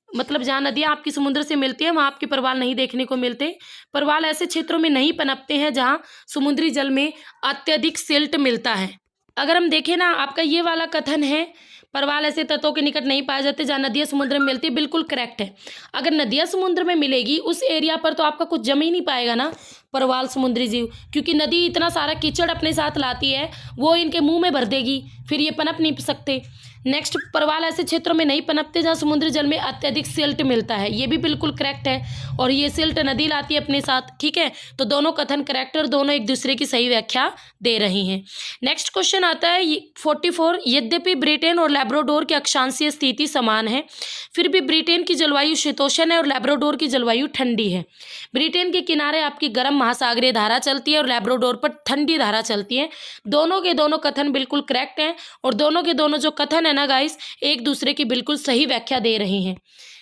मतलब जहाँ नदियाँ आपकी समुद्र से मिलती है वहाँ आपके परवाल नहीं देखने को मिलते। परवाल ऐसे क्षेत्रों में नहीं पनपते हैं जहाँ समुद्री जल में अत्यधिक सिल्ट मिलता है। अगर हम देखें ना, आपका ये वाला कथन है परवाल ऐसे तटों के निकट नहीं पाए जाते जहाँ नदियाँ समुद्र में मिलती है, बिल्कुल करेक्ट है। अगर नदियाँ समुद्र में मिलेगी उस एरिया पर तो आपका कुछ जम ही नहीं पाएगा ना परवाल समुद्री जीव, क्योंकि नदी इतना सारा कीचड़ अपने साथ लाती है, वो इनके मुंह में भर देगी, फिर ये पनप नहीं सकते। नेक्स्ट, परवाल ऐसे क्षेत्रों में नहीं पनपते जहाँ समुद्री जल में अत्यधिक सिल्ट मिलता है, ये भी बिल्कुल करेक्ट है, और ये सिल्ट नदी लाती है अपने साथ। ठीक है, तो दोनों कथन करेक्ट और दोनों एक दूसरे की सही व्याख्या दे रही हैं। नेक्स्ट क्वेश्चन आता है 44। यद्यपि ब्रिटेन और लैब्राडोर की अक्षांशीय स्थिति समान है, फिर भी ब्रिटेन की जलवायु शीतोष्ण है और लैब्राडोर की जलवायु ठंडी है। ब्रिटेन के किनारे आपकी गर्म महासागरीय धारा चलती है और लैब्राडोर पर ठंडी धारा चलती है। दोनों के दोनों कथन बिल्कुल करेक्ट हैं और दोनों के दोनों जो कथन है ना गाइस, एक दूसरे की बिल्कुल सही व्याख्या दे रहे हैं।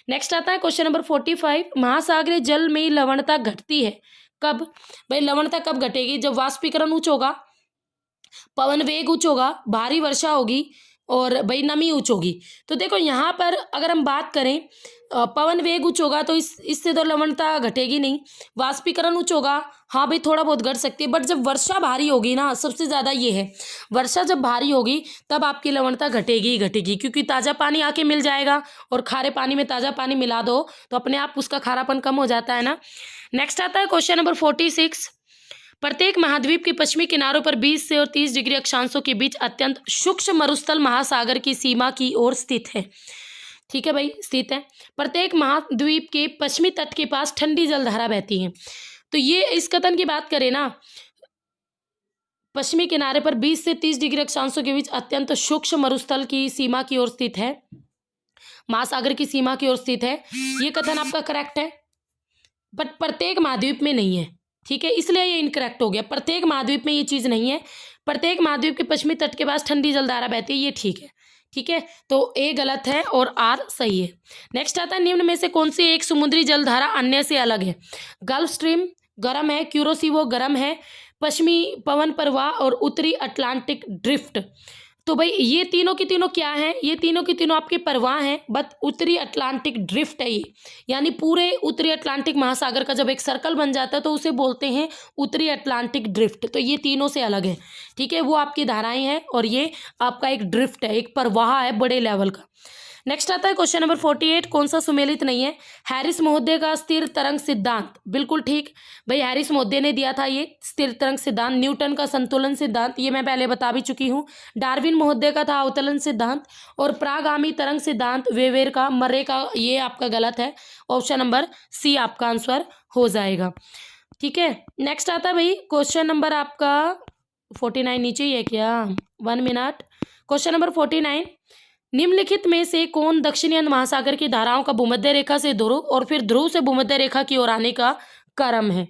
नेक्स्ट आता है क्वेश्चन नंबर 45। महासागरीय जल में लवणता घटती है कब? भाई लवणता कब घटेगी? जब वाष्पीकरण उच्च होगा, पवन वेग उच्च होगा, भारी वर्षा होगी और भाई नमी उच्च होगी। तो देखो यहाँ पर अगर हम बात करें, पवन वेग उच्च होगा तो इससे तो लवणता घटेगी नहीं। वाष्पीकरण उच्च होगा, हाँ भाई थोड़ा बहुत घट सकती है, बट जब वर्षा भारी होगी ना, सबसे ज़्यादा ये है, वर्षा जब भारी होगी तब आपकी लवणता घटेगी ही घटेगी, क्योंकि ताज़ा पानी आके मिल जाएगा और खारे पानी में ताज़ा पानी मिला दो तो अपने आप उसका खारापन कम हो जाता है ना। नेक्स्ट आता है क्वेश्चन नंबर 46। प्रत्येक महाद्वीप के पश्चिमी किनारों पर 20 से और 30 डिग्री अक्षांशों के बीच अत्यंत सूक्ष्म मरुस्थल महासागर की सीमा की ओर स्थित है। ठीक है भाई, स्थित है। प्रत्येक महाद्वीप के पश्चिमी तट के पास ठंडी जलधारा बहती है। तो ये इस कथन की बात करें ना, पश्चिमी किनारे पर 20 से 30 डिग्री अक्षांशों के बीच अत्यंत सूक्ष्म मरुस्थल की सीमा की ओर स्थित है, महासागर की सीमा की ओर स्थित है, ये कथन आपका करेक्ट है, बट प्रत्येक महाद्वीप में नहीं है। ठीक है, इसलिए ये इनकरेक्ट हो गया। प्रत्येक महाद्वीप में ये चीज़ नहीं है। प्रत्येक महाद्वीप के पश्चिमी तट के पास ठंडी जलधारा बहती है, ये ठीक है। ठीक है, तो ए गलत है और आर सही है। नेक्स्ट आता है निम्न में से कौन सी एक समुद्री जलधारा अन्य से अलग है? गल्फ स्ट्रीम गर्म है, क्यूरोसिवो गर्म है, पश्चिमी पवन प्रवाह और उत्तरी अटलांटिक ड्रिफ्ट। तो भाई ये तीनों की तीनों क्या हैं? ये तीनों की तीनों आपके प्रवाह हैं, बट उत्तरी अटलांटिक ड्रिफ्ट है ये, यानी पूरे उत्तरी अटलांटिक महासागर का जब एक सर्कल बन जाता है तो उसे बोलते हैं उत्तरी अटलांटिक ड्रिफ्ट। तो ये तीनों से अलग है। ठीक है, वो आपकी धाराएं हैं और ये आपका एक ड्रिफ्ट है, एक प्रवाह है बड़े लेवल का। नेक्स्ट आता है क्वेश्चन नंबर 48। कौन सा सुमेलित नहीं है? हैरिस महोदय का स्थिर तरंग सिद्धांत, बिल्कुल ठीक भाई, हैरिस महोदय ने दिया था ये स्थिर तरंग सिद्धांत। न्यूटन का संतुलन सिद्धांत, ये मैं पहले बता भी चुकी हूँ। डार्विन महोदय का था अवतलन सिद्धांत, और प्रागामी तरंग सिद्धांत वेवेर का, मर्रे का, ये आपका गलत है। ऑप्शन नंबर सी आपका आंसर हो जाएगा। ठीक है, नेक्स्ट आता है भाई क्वेश्चन नंबर आपका 49, नीचे ही है क्या? 1 मिनट। Question number 49। निम्नलिखित में से कौन दक्षिणी हिंद महासागर की धाराओं का भूमध्य रेखा से ध्रुव और फिर ध्रुव से भूमध्य रेखा की ओर आने का क्रम है?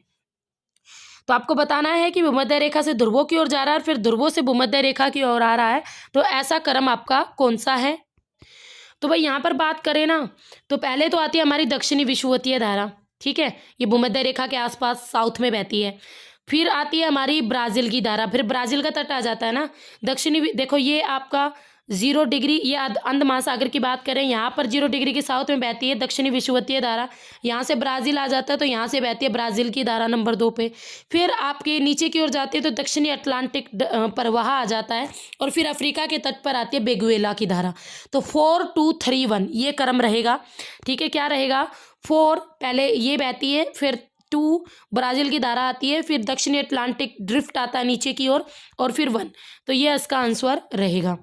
तो आपको बताना है कि भूमध्य रेखा से ध्रुवों की ओर जा रहा है और फिर ध्रुवों से भूमध्य रेखा की ओर आ रहा है, तो ऐसा क्रम आपका कौन सा है? तो भाई यहाँ पर बात करें ना, तो पहले तो आती है हमारी दक्षिणी विषुवतीय धारा। ठीक है, ये भूमध्य रेखा के आसपास साउथ में बहती है। फिर आती है हमारी ब्राज़ील की धारा, फिर ब्राज़ील का तट आ जाता है ना। दक्षिणी देखो ये आपका 0 डिग्री, ये अंध महासागर की बात करें, यहाँ पर 0 डिग्री के साउथ में बहती है दक्षिणी विषुवतीय धारा। यहाँ से ब्राज़ील आ जाता है तो यहाँ से बहती है ब्राज़ील की धारा नंबर 2 पे। फिर आपके नीचे की ओर जाती है तो दक्षिणी अटलांटिक प्रवाह आ जाता है, और फिर अफ्रीका के तट पर आती है बेगुएला की धारा। तो 4 2 3 1 ये क्रम रहेगा। ठीक है, क्या रहेगा? 4 पहले ये बहती है, फिर 2 ब्राज़ील की धारा आती है, फिर दक्षिणी अटलांटिक ड्रिफ्ट आता है नीचे की ओर, और फिर 1। तो ये इसका आंसर रहेगा।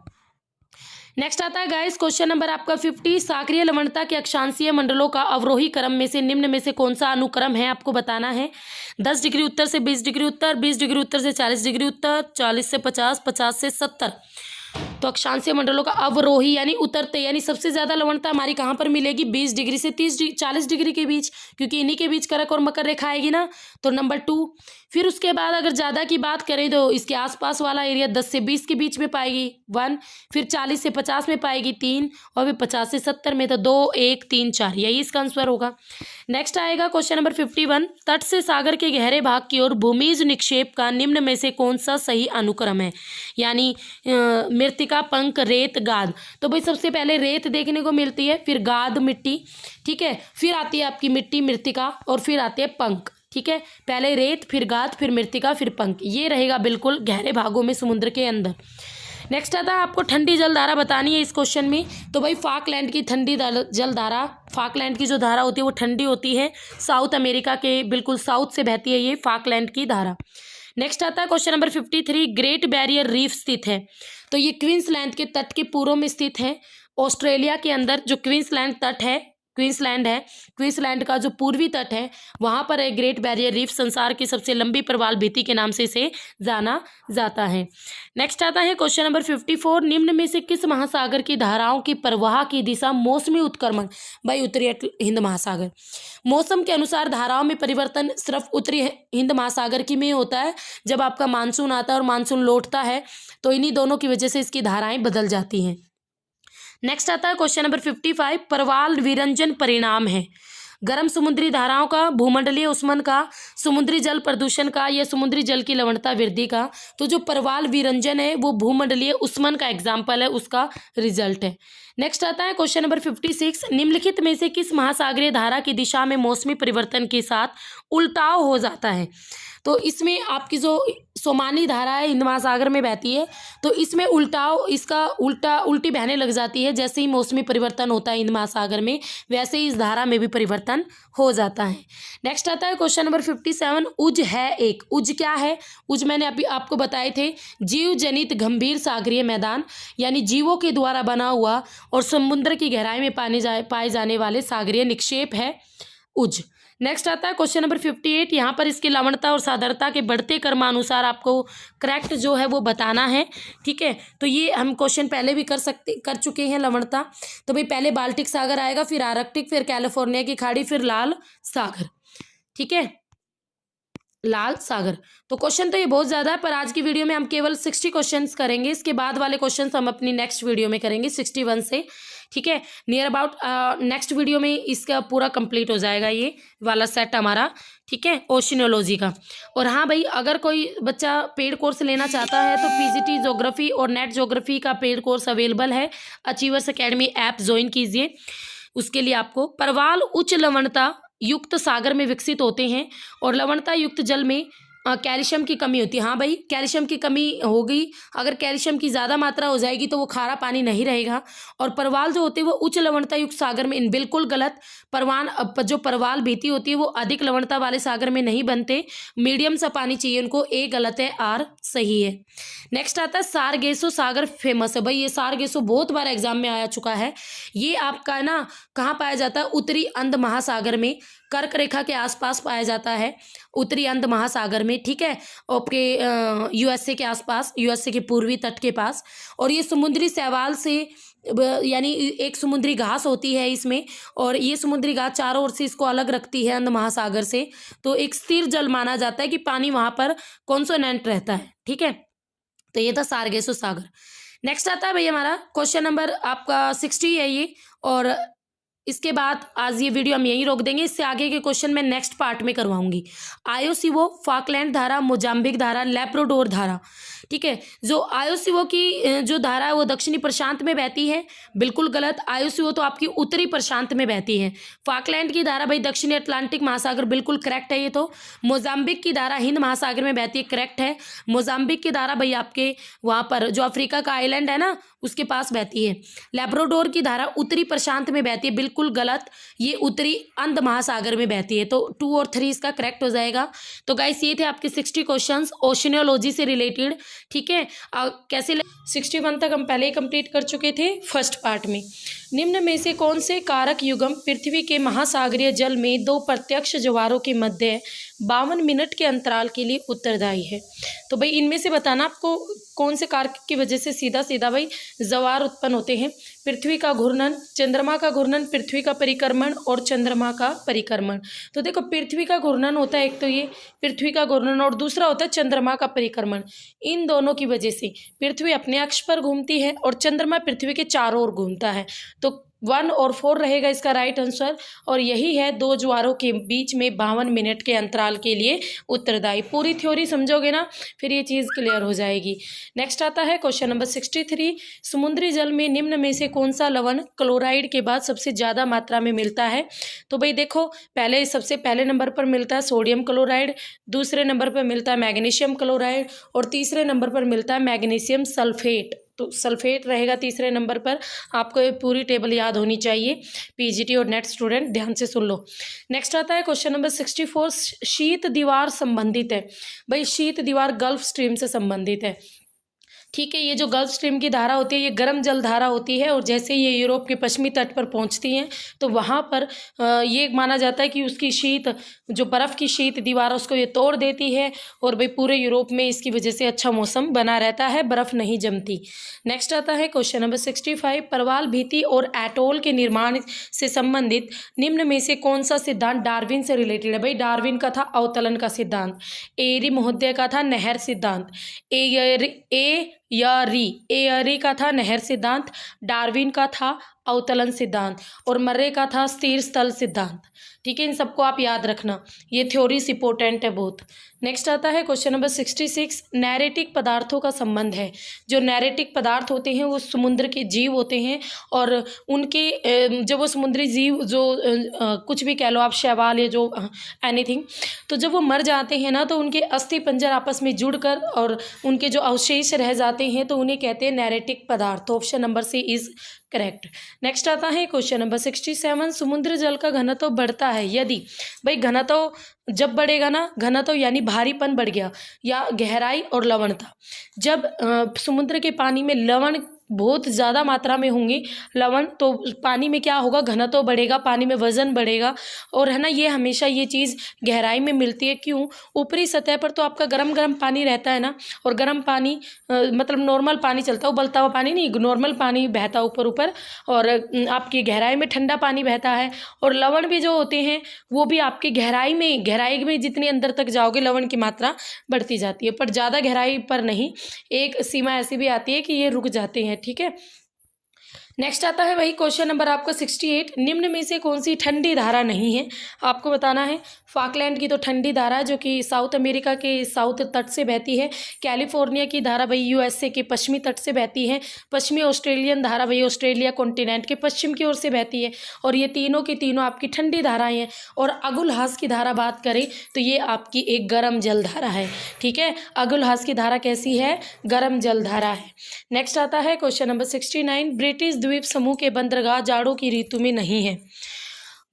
नेक्स्ट आता है गाइस क्वेश्चन नंबर आपका 50, सागरीय लवणता के अक्षांशीय मंडलों का अवरोही क्रम में से निम्न में से कौन सा अनुक्रम है, आपको बताना है। 10 डिग्री उत्तर से 20 डिग्री उत्तर, 20 डिग्री उत्तर से 40 डिग्री उत्तर, 40 से 50, 50 से 70। तो अक्षांशीय मंडलों का अवरोही यानी उतरते, यानी सबसे ज्यादा लवणता हमारी कहाँ पर मिलेगी, 20 डिग्री से 40 डिग्री के बीच, क्योंकि इन्हीं के बीच करक और मकर रेखा आएगी ना, तो नंबर 2। फिर उसके बाद अगर ज़्यादा की बात करें तो इसके आसपास वाला एरिया 10 से 20 के बीच में पाएगी 1, फिर 40 से 50 में पाएगी 3, और फिर 50 से 70 में तो 2, 1, 3, 4, यही इसका आंसर होगा। नेक्स्ट आएगा क्वेश्चन नंबर 51, तट से सागर के गहरे भाग की ओर भूमिज निक्षेप का निम्न में से कौन सा सही अनुक्रम है, यानी मृत्तिका, पंख, रेत, गाद। तो भाई सबसे पहले रेत देखने को मिलती है, फिर गाद मिट्टी, ठीक है, फिर आती है आपकी मिट्टी मृत्तिका, और फिर आते हैं पंख, ठीक है। पहले रेत, फिर गाद, फिर मृत्तिका, फिर पंख, ये रहेगा बिल्कुल गहरे भागों में समुद्र के अंदर। नेक्स्ट आता है आपको ठंडी जलधारा बतानी है इस क्वेश्चन में। तो भाई फाकलैंड की ठंडी जलधारा, फाकलैंड की जो धारा होती है वो ठंडी होती है, साउथ अमेरिका के बिल्कुल साउथ से बहती है ये फाकलैंड की धारा। नेक्स्ट आता है question number 53, great barrier reef स्थित है। तो ये क्वींसलैंड के तट के पूर्व में स्थित है, ऑस्ट्रेलिया के अंदर जो क्वींसलैंड तट है, क्वींसलैंड है, क्वींसलैंड का जो पूर्वी तट है वहाँ पर एक ग्रेट बैरियर रीफ, संसार की सबसे लंबी प्रवाल भित्ति के नाम से इसे जाना जाता है। नेक्स्ट आता है क्वेश्चन नंबर 54, निम्न में से किस महासागर की धाराओं की प्रवाह की दिशा मौसमी उत्क्रमण, भाई उत्तरी हिंद महासागर। मौसम के अनुसार धाराओं में परिवर्तन सिर्फ उत्तरी हिंद महासागर की में होता है, जब आपका मानसून आता है और मानसून लौटता है तो इन्हीं दोनों की वजह से इसकी धाराएं बदल जाती हैं। नेक्स्ट आता है क्वेश्चन नंबर 55, प्रवाल विरंजन परिणाम है गर्म समुद्री धाराओं का, भूमंडलीय उष्मन का, समुद्री जल प्रदूषण का, या समुद्री जल की लवणता वृद्धि का। तो जो प्रवाल विरंजन है वो भूमंडलीय उष्मन का एग्जाम्पल है, उसका रिजल्ट है। नेक्स्ट आता है क्वेश्चन नंबर 56, निम्नलिखित में से किस महासागरीय धारा की दिशा में मौसमी परिवर्तन के साथ उल्टाव हो जाता है। तो इसमें आपकी जो सोमानी धारा है हिंद महासागर में बहती है, तो इसमें उल्टाव, इसका उल्टी बहने लग जाती है। जैसे ही मौसमी परिवर्तन होता है हिंद महासागर में, वैसे ही इस धारा में भी परिवर्तन हो जाता है। नेक्स्ट आता है क्वेश्चन नंबर 57, उज है एक। उज क्या है? उज मैंने अभी आपको बताए थे, जीव जनित गंभीर सागरीय मैदान, यानी जीवों के द्वारा बना हुआ और समुद्र की गहराई में पाए जाने वाले सागरीय निक्षेप है उज। नेक्स्ट आता है क्वेश्चन नंबर 58, यहाँ पर इसकी लवणता और सादरता के बढ़ते क्रमानुसार आपको करेक्ट जो है वो बताना है, ठीक है। तो ये हम क्वेश्चन पहले भी कर चुके हैं लवणता। तो भाई पहले बाल्टिक सागर आएगा, फिर आर्कटिक, फिर कैलिफोर्निया की खाड़ी, फिर लाल सागर, ठीक है, लाल सागर। तो क्वेश्चन तो ये बहुत ज़्यादा है, पर आज की वीडियो में हम केवल 60 क्वेश्चंस करेंगे। इसके बाद वाले क्वेश्चंस हम अपनी नेक्स्ट वीडियो में करेंगे 61 से, ठीक है। नियर अबाउट नेक्स्ट वीडियो में इसका पूरा कंप्लीट हो जाएगा ये वाला सेट हमारा, ठीक है, ओशिनोलॉजी का। और हाँ भाई, अगर कोई बच्चा पेड कोर्स लेना चाहता है तो पीजीटी ज्योग्राफी और नेट ज्योग्राफी का पेड कोर्स अवेलेबल है। अचीवर्स एकेडमी ऐप ज्वाइन कीजिए। उसके लिए आपको प्रवाल उच्च लवणता युक्त सागर में विकसित होते हैं और लवणता युक्त जल में कैल्शियम की कमी होती है। हाँ भाई, कैल्शियम की कमी होगी, अगर कैल्शियम की ज़्यादा मात्रा हो जाएगी तो वो खारा पानी नहीं रहेगा। और परवाल जो होते हैं वो उच्च लवणता युक्त सागर में, बिल्कुल गलत। जो परवाल भित्ति होती है वो अधिक लवणता वाले सागर में नहीं बनते, मीडियम सा पानी चाहिए उनको। ए गलत है, आर सही है। नेक्स्ट आता है सारगेसो सागर फेमस है। भाई ये सारगेसो बहुत बार एग्जाम में आ चुका है। ये आपका ना कहाँ पाया जाता है? उत्तरी अंध महासागर में, कर्क रेखा के आसपास पाया जाता है, उत्तरी अंध महासागर में, ठीक है, आपके यूएसए के आसपास, यूएसए के पूर्वी तट के पास। और ये समुद्री शैवाल से, यानी एक समुद्री घास होती है इसमें, और ये समुद्री घास चारों ओर से इसको अलग रखती है अंध महासागर से। तो एक स्थिर जल माना जाता है कि पानी वहाँ पर कॉन्सोनेंट रहता है, ठीक है। तो ये था सारगेसो सागर। नेक्स्ट आता है भाई हमारा क्वेश्चन नंबर आपका 60 है ये। और इसके बाद आज ये वीडियो हम यहीं रोक देंगे। इससे आगे के क्वेश्चन मैं नेक्स्ट पार्ट में करवाऊंगी। आयोसीवो, फाकलैंड धारा, मोजाम्बिक धारा, लैब्राडोर धारा, ठीक है। जो आयोसीवो की जो धारा है वो दक्षिणी प्रशांत में बहती है, बिल्कुल गलत। आयोसीवो तो आपकी उत्तरी प्रशांत में बहती है। फाकलैंड की धारा भाई दक्षिणी अटलांटिक महासागर, बिल्कुल करेक्ट है ये तो। मोजाम्बिक की धारा हिंद महासागर में बहती है, करेक्ट है। मोजाम्बिक की धारा भाई आपके वहाँ पर जो अफ्रीका का आइलैंड है ना, उसके पास बहती है। लैब्राडोर की धारा उत्तरी प्रशांत में बहती है, बिल्कुल गलत, ये उत्तरी अंध महासागर में बहती है। तो 2 और 3 इसका करेक्ट हो जाएगा। तो गाइस ये थे आपके 60 क्वेश्चंस ओशिनियोलॉजी से रिलेटेड, ठीक है। कैसे 61 तक हम पहले ही कंप्लीट कर चुके थे फर्स्ट पार्ट में। निम्न में से कौन से कारक युग्म पृथ्वी के महासागरीय जल में 2 प्रत्यक्ष ज्वारों के मध्य 52 मिनट के अंतराल के लिए उत्तरदायी है? तो भाई इनमें से बताना आपको कौन से कारक की वजह से सीधा सीधा भाई ज्वार उत्पन्न होते हैं। पृथ्वी का घूर्णन, चंद्रमा का घूर्णन, पृथ्वी का परिक्रमण और चंद्रमा का परिक्रमण। तो देखो पृथ्वी का घूर्णन होता है, एक तो ये पृथ्वी का घूर्णन, और दूसरा होता है चंद्रमा का परिक्रमण। इन दोनों की वजह से पृथ्वी अपने अक्ष पर घूमती है और चंद्रमा पृथ्वी के चारों ओर घूमता है। तो 1 और 4 रहेगा इसका राइट आंसर, और यही है 2 ज्वारों के बीच में 52 मिनट के अंतराल के लिए उत्तरदायी। पूरी थ्योरी समझोगे ना, फिर ये चीज़ क्लियर हो जाएगी। नेक्स्ट आता है क्वेश्चन नंबर 63, समुद्री जल में निम्न में से कौन सा लवण क्लोराइड के बाद सबसे ज़्यादा मात्रा में मिलता है? तो भाई देखो सबसे पहले नंबर पर मिलता है सोडियम क्लोराइड, दूसरे नंबर पर मिलता है मैग्नीशियम क्लोराइड, और तीसरे नंबर पर मिलता है मैग्नीशियम सल्फेट। तो सल्फेट रहेगा तीसरे नंबर पर। आपको ये पूरी टेबल याद होनी चाहिए, पीजीटी और नेट स्टूडेंट ध्यान से सुन लो। नेक्स्ट आता है क्वेश्चन नंबर 64, शीत दीवार संबंधित है। भाई शीत दीवार गल्फ स्ट्रीम से संबंधित है, ठीक है। ये जो गल्फ स्ट्रीम की धारा होती है ये गर्म जल धारा होती है, और जैसे ये यूरोप के पश्चिमी तट पर पहुंचती हैं तो वहाँ पर ये माना जाता है कि उसकी शीत, जो बर्फ़ की शीत दीवार उसको ये तोड़ देती है, और भाई पूरे यूरोप में इसकी वजह से अच्छा मौसम बना रहता है, बर्फ़ नहीं जमती। नेक्स्ट आता है क्वेश्चन नंबर 65, प्रवाल भित्ति और एटोल के निर्माण से संबंधित निम्न में से कौन सा सिद्धांत डार्विन से रिलेटेड है? भाई डार्विन का था अवतलन का सिद्धांत, एरी महोदय का था नहर सिद्धांत, एयरी का था नहर सिद्धांत, डार्विन का था अवतलन सिद्धांत, और मर्रे का था स्थिर स्थल सिद्धांत, ठीक है। इन सबको आप याद रखना, ये थ्योरीज इंपॉर्टेंट है बहुत। नेक्स्ट आता है क्वेश्चन नंबर 66, नैरेटिक पदार्थों का संबंध है। जो नैरेटिक पदार्थ होते हैं वो समुद्र के जीव होते हैं, और उनके जब वो समुद्री जीव जो कुछ भी कह लो आप, शैवाल या जो एनीथिंग, तो जब वो मर जाते हैं ना तो उनके अस्थि पंजर आपस में जुड़कर और उनके जो अवशेष रह जाते हैं तो उन्हें कहते हैं नैरेटिक पदार्थ। Option number C is correct. Next आता है क्वेश्चन नंबर 67, समुद्र जल का घनत्व बढ़ता है यदि? भाई घनत्व जब बढ़ेगा ना, घनत्व यानी भारीपन बढ़ गया, या गहराई और लवणता। जब समुद्र के पानी में लवण बहुत ज़्यादा मात्रा में होंगी लवण, तो पानी में क्या होगा, घनत्व बढ़ेगा, पानी में वज़न बढ़ेगा, और है ना ये हमेशा ये चीज़ गहराई में मिलती है। क्यों? ऊपरी सतह पर तो आपका गरम पानी रहता है ना, और गर्म पानी मतलब नॉर्मल पानी चलता है, उबलता हुआ पानी नहीं, नॉर्मल पानी बहता ऊपर और आपकी गहराई में ठंडा पानी बहता है। और लवण भी जो होते हैं वो भी आपकी गहराई में जितनी अंदर तक जाओगे लवण की मात्रा बढ़ती जाती है, पर ज़्यादा गहराई पर नहीं, एक सीमा ऐसी भी आती है कि ये रुक जाते हैं, ठीक है। नेक्स्ट आता है वही क्वेश्चन नंबर आपका 68, निम्न में से कौन सी ठंडी धारा नहीं है? आपको बताना है। फाकलैंड की तो ठंडी धारा जो कि साउथ अमेरिका के साउथ तट से बहती है, कैलिफोर्निया की धारा वही यूएसए के पश्चिमी तट से बहती है, पश्चिमी ऑस्ट्रेलियन धारा वही ऑस्ट्रेलिया कॉन्टिनेंट के पश्चिम की ओर से बहती है, और ये तीनों की तीनों आपकी ठंडी धाराएं हैं। और अगुलहास की धारा बात करें तो ये आपकी एक गर्म जल धारा है, ठीक है। अगुलहास की धारा कैसी है? गर्म जल धारा है। नेक्स्ट आता है क्वेश्चन नंबर 69, ब्रिटिश द्वीप समूह के बंदरगाह जाड़ों की ऋतु में नहीं है।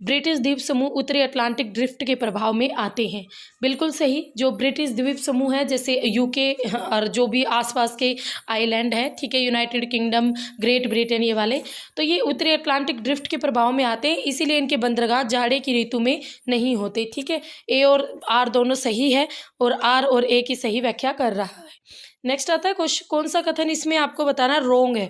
ब्रिटिश द्वीप समूह उत्तरी अटलांटिक ड्रिफ्ट के प्रभाव में आते हैं। बिल्कुल सही, जो ब्रिटिश द्वीप समूह है जैसे यूके और जो भी आसपास के आइलैंड है, ठीक है, यूनाइटेड किंगडम, ग्रेट ब्रिटेन, ये वाले, तो ये उत्तरी अटलांटिक ड्रिफ्ट के प्रभाव में आते हैं, इसीलिए इनके बंदरगाह जाड़े की ऋतु में नहीं होते, ठीक है। ए और आर दोनों सही है, और आर और ए की सही व्याख्या कर रहा है। नेक्स्ट आता है कौन सा कथन इसमें आपको बताना रोंग है?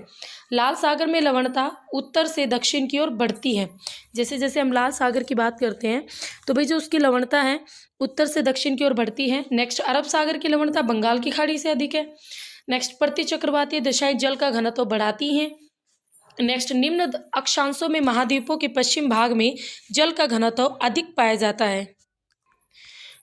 लाल सागर में लवणता उत्तर से दक्षिण की ओर बढ़ती है। जैसे जैसे हम लाल सागर की बात करते हैं तो भाई जो उसकी लवणता है उत्तर से दक्षिण की ओर बढ़ती है। नेक्स्ट, अरब सागर की लवणता बंगाल की खाड़ी से अधिक है। नेक्स्ट, प्रति चक्रवातीय दशाएं जल का घनत्व बढ़ाती हैं। नेक्स्ट, निम्न अक्षांशों में महाद्वीपों के पश्चिम भाग में जल का घनत्व अधिक पाया जाता है।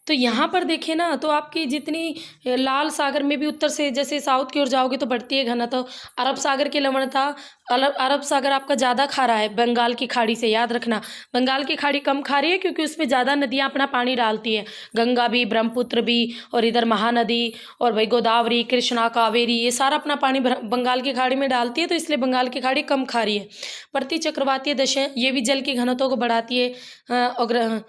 तो यहाँ पर देखिए ना, तो आपकी जितनी लाल सागर में भी उत्तर से जैसे साउथ की ओर जाओगे तो बढ़ती है घनत्व। अरब सागर की लवणता, अरब सागर आपका ज़्यादा खारा है बंगाल की खाड़ी से, याद रखना। बंगाल की खाड़ी कम खारी है क्योंकि उसमें ज़्यादा नदियाँ अपना पानी डालती हैं, गंगा भी, ब्रह्मपुत्र भी, और इधर महानदी, और भाई गोदावरी, कृष्णा, कावेरी, ये सारा अपना पानी बंगाल की खाड़ी में डालती है, तो इसलिए बंगाल की खाड़ी कम खारी है। प्रति चक्रवातीय दशाएं, ये भी जल की घनत्व को बढ़ाती है। और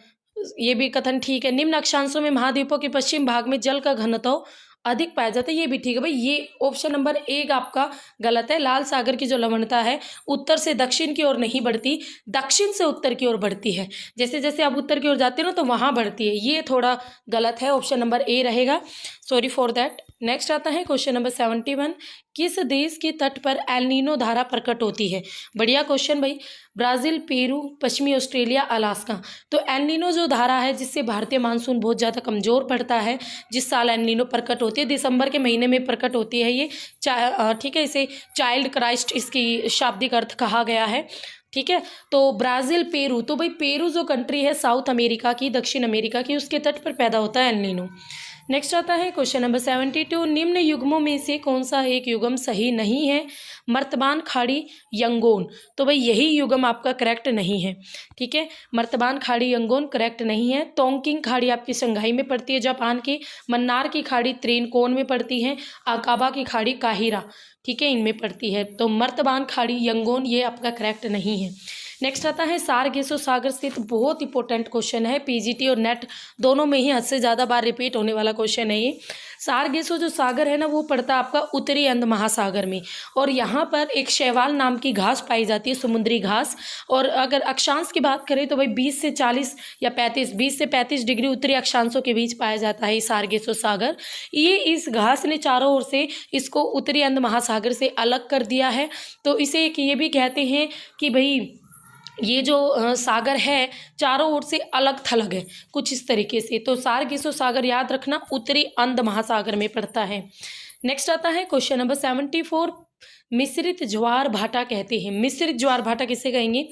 ये भी कथन ठीक है। निम्न अक्षांशों में महाद्वीपों के पश्चिम भाग में जल का घनत्व अधिक पाया जाता है, ये भी ठीक है भाई। ये ऑप्शन नंबर 1 आपका गलत है। लाल सागर की जो लवणता है उत्तर से दक्षिण की ओर नहीं बढ़ती, दक्षिण से उत्तर की ओर बढ़ती है। जैसे जैसे आप उत्तर की ओर जाते हो ना तो वहाँ बढ़ती है, ये थोड़ा गलत है। ऑप्शन नंबर ए रहेगा, सॉरी फॉर दैट। नेक्स्ट आता है क्वेश्चन नंबर 71, किस देश के तट पर एल नीनो धारा प्रकट होती है? बढ़िया क्वेश्चन भाई। ब्राज़ील, पेरू, पश्चिमी ऑस्ट्रेलिया, अलास्का। तो एल नीनो जो धारा है जिससे भारतीय मानसून बहुत ज़्यादा कमज़ोर पड़ता है, जिस साल एल नीनो प्रकट होती है, दिसंबर के महीने में प्रकट होती है ये। ठीक है, इसे चाइल्ड क्राइस्ट इसकी शाब्दिक अर्थ कहा गया है। ठीक है, तो ब्राज़ील, पेरू, तो भाई पेरू जो कंट्री है साउथ अमेरिका की, दक्षिण अमेरिका की, उसके तट पर पैदा होता है एल नीनो। नेक्स्ट आता है क्वेश्चन नंबर 72, निम्न युग्मों में से कौन सा एक युग्म सही नहीं है? मर्तबान खाड़ी, यंगोन। तो भाई यही युग्म आपका करेक्ट नहीं है। ठीक है, मर्तबान खाड़ी, यंगोन करेक्ट नहीं है। तोंगकिंग खाड़ी आपकी शंघाई में पड़ती है जापान की। मन्नार की खाड़ी त्रिकोण में पड़ती है। अकाबा की खाड़ी काहिरा, ठीक है, इनमें पड़ती है। तो मर्तबान खाड़ी, यंगोन, ये आपका करेक्ट नहीं है। नेक्स्ट आता है सारगेसो सागर स्थित, बहुत इंपॉर्टेंट क्वेश्चन है, पीजीटी और नेट दोनों में ही हद से ज़्यादा बार रिपीट होने वाला क्वेश्चन है ये। सारगेसो जो सागर है ना वो पड़ता है आपका उत्तरी अंध महासागर में, और यहाँ पर एक शैवाल नाम की घास पाई जाती है, समुद्री घास। और अगर अक्षांश की बात करें तो भाई 20 से 40 या 20 से 35 डिग्री उत्तरी अक्षांशों के बीच पाया जाता है सारगेसो सागर। ये इस घास ने चारों ओर से इसको उत्तरी अंध महासागर से अलग कर दिया है। तो इसे एक ये भी कहते हैं कि भाई ये जो सागर है चारों ओर से अलग थलग है कुछ इस तरीके से। तो सारगेसो सागर याद रखना उत्तरी अंध महासागर में पड़ता है। नेक्स्ट आता है क्वेश्चन नंबर 74, मिश्रित ज्वार भाटा कहते हैं। मिश्रित ज्वार भाटा किसे कहेंगे?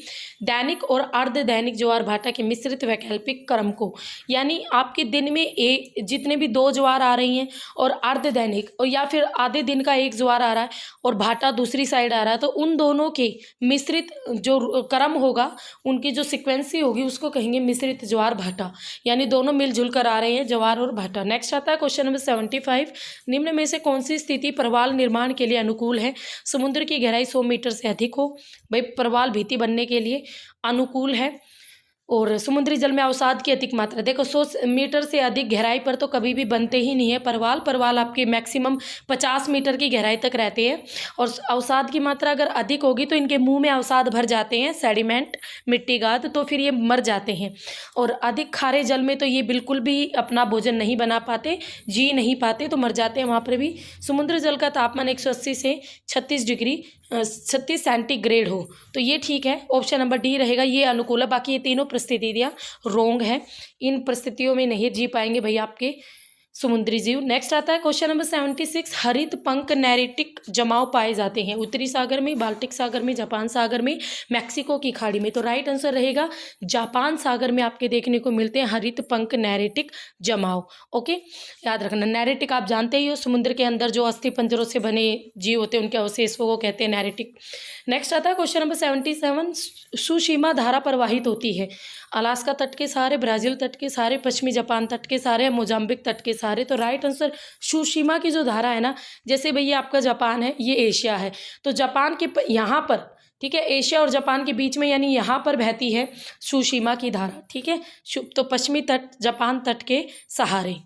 दैनिक और अर्ध दैनिक ज्वार भाटा के मिश्रित वैकल्पिक क्रम को, यानी आपके दिन में एक जितने भी 2 ज्वार आ रही हैं और अर्ध दैनिक, और या फिर आधे दिन का एक ज्वार आ रहा है और भाटा दूसरी साइड आ रहा है, तो उन दोनों के मिश्रित जो क्रम होगा, उनकी जो सिक्वेंसी होगी उसको कहेंगे मिश्रित ज्वार भाटा, यानी दोनों मिलजुल कर आ रहे हैं ज्वार और भाटा। नेक्स्ट आता है क्वेश्चन नंबर 75, निम्न में से कौन सी स्थिति प्रवाल निर्माण के लिए अनुकूल है? समुद्र की गहराई 100 मीटर से अधिक हो, भाई प्रवाल भीति बनने के लिए अनुकूल है। और समुद्री जल में अवसाद की अधिक मात्रा, देखो 100 मीटर से अधिक गहराई पर तो कभी भी बनते ही नहीं है परवाल आपके मैक्सिमम 50 मीटर की गहराई तक रहते हैं। और अवसाद की मात्रा अगर अधिक होगी तो इनके मुंह में अवसाद भर जाते हैं, सेडिमेंट, मिट्टी गाद, तो फिर ये मर जाते हैं। और अधिक खारे जल में तो ये बिल्कुल भी अपना भोजन नहीं बना पाते, जी नहीं पाते, तो मर जाते हैं वहाँ पर भी। समुद्र जल का तापमान 180 से 36 सेंटीग्रेड हो, तो ये ठीक है, ऑप्शन नंबर डी रहेगा, ये अनुकूल है। बाकी ये तीनों परिस्थितियाँ रोंग है, इन परिस्थितियों में नहीं जी पाएंगे भाई आपके समुद्री जीव। नेक्स्ट आता है क्वेश्चन नंबर 76, हरित पंख नैरेटिक जमाव पाए जाते हैं उत्तरी सागर में, बाल्टिक सागर में, जापान सागर में, मैक्सिको की खाड़ी में। तो राइट आंसर रहेगा जापान सागर में आपके देखने को मिलते हैं हरित पंख नैरेटिक जमाव। ओके, याद रखना, नैरेटिक आप जानते ही हो, समुद्र के अंदर जो अस्थि पंजरों से बने जीव होते हैं उनके अवशेषों को कहते हैं नैरेटिक। नेक्स्ट आता है क्वेश्चन नंबर 77, सुशीमा धारा प्रवाहित होती है अलास्का तट के सहारे, ब्राज़ील तट के सहारे, पश्चिमी जापान तट के सहारे, मोजाम्बिक तट के सहारे। तो राइट आंसर सुशीमा की जो धारा है ना, जैसे भैया आपका जापान है, ये एशिया है, तो जापान के यहाँ पर, ठीक है, एशिया और जापान के बीच में, यानी यहाँ पर बहती है सुशीमा की धारा। ठीक है, तो पश्चिमी तट, जापान तट के सहारे।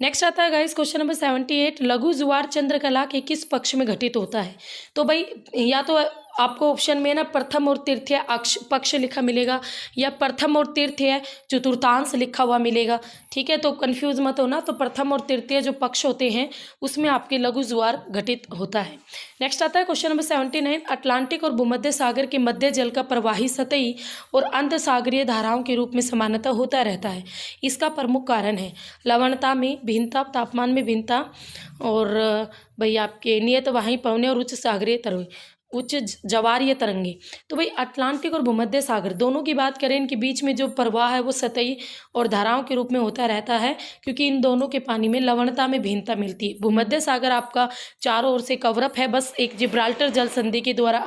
नेक्स्ट आता है गाइस क्वेश्चन नंबर 78, लघु ज्वार चंद्रकला के किस पक्ष में घटित होता है? तो भाई या तो आपको ऑप्शन में ना प्रथम और तृतीय पक्ष लिखा मिलेगा, या प्रथम और तृतीय चतुर्थांश लिखा हुआ मिलेगा। ठीक है, तो कंफ्यूज मत होना, तो प्रथम और तृतीय जो पक्ष होते हैं उसमें आपके लघु ज्वार घटित होता है। नेक्स्ट आता है क्वेश्चन नंबर 79, अटलांटिक और भूमध्य सागर के मध्य जल का प्रवाही सतही और अंत सागरीय धाराओं के रूप में समानतः होता रहता है। इसका प्रमुख कारण है लवणता में भिन्नता, तापमान में भिन्नता, और भाई आपके नियत वाही पवने और उच्च सागरीय तरल। उच्च ज्वारीय तरंगे। तो भाई अटलांटिक और भूमध्य सागर दोनों की बात करें, इनके बीच में जो प्रवाह है वो सतही और धाराओं के रूप में होता रहता है, क्योंकि इन दोनों के पानी में लवणता में भिन्नता मिलती है। भूमध्य सागर आपका चारों ओर से कवर अप है, बस एक जिब्राल्टर जल संधि के द्वारा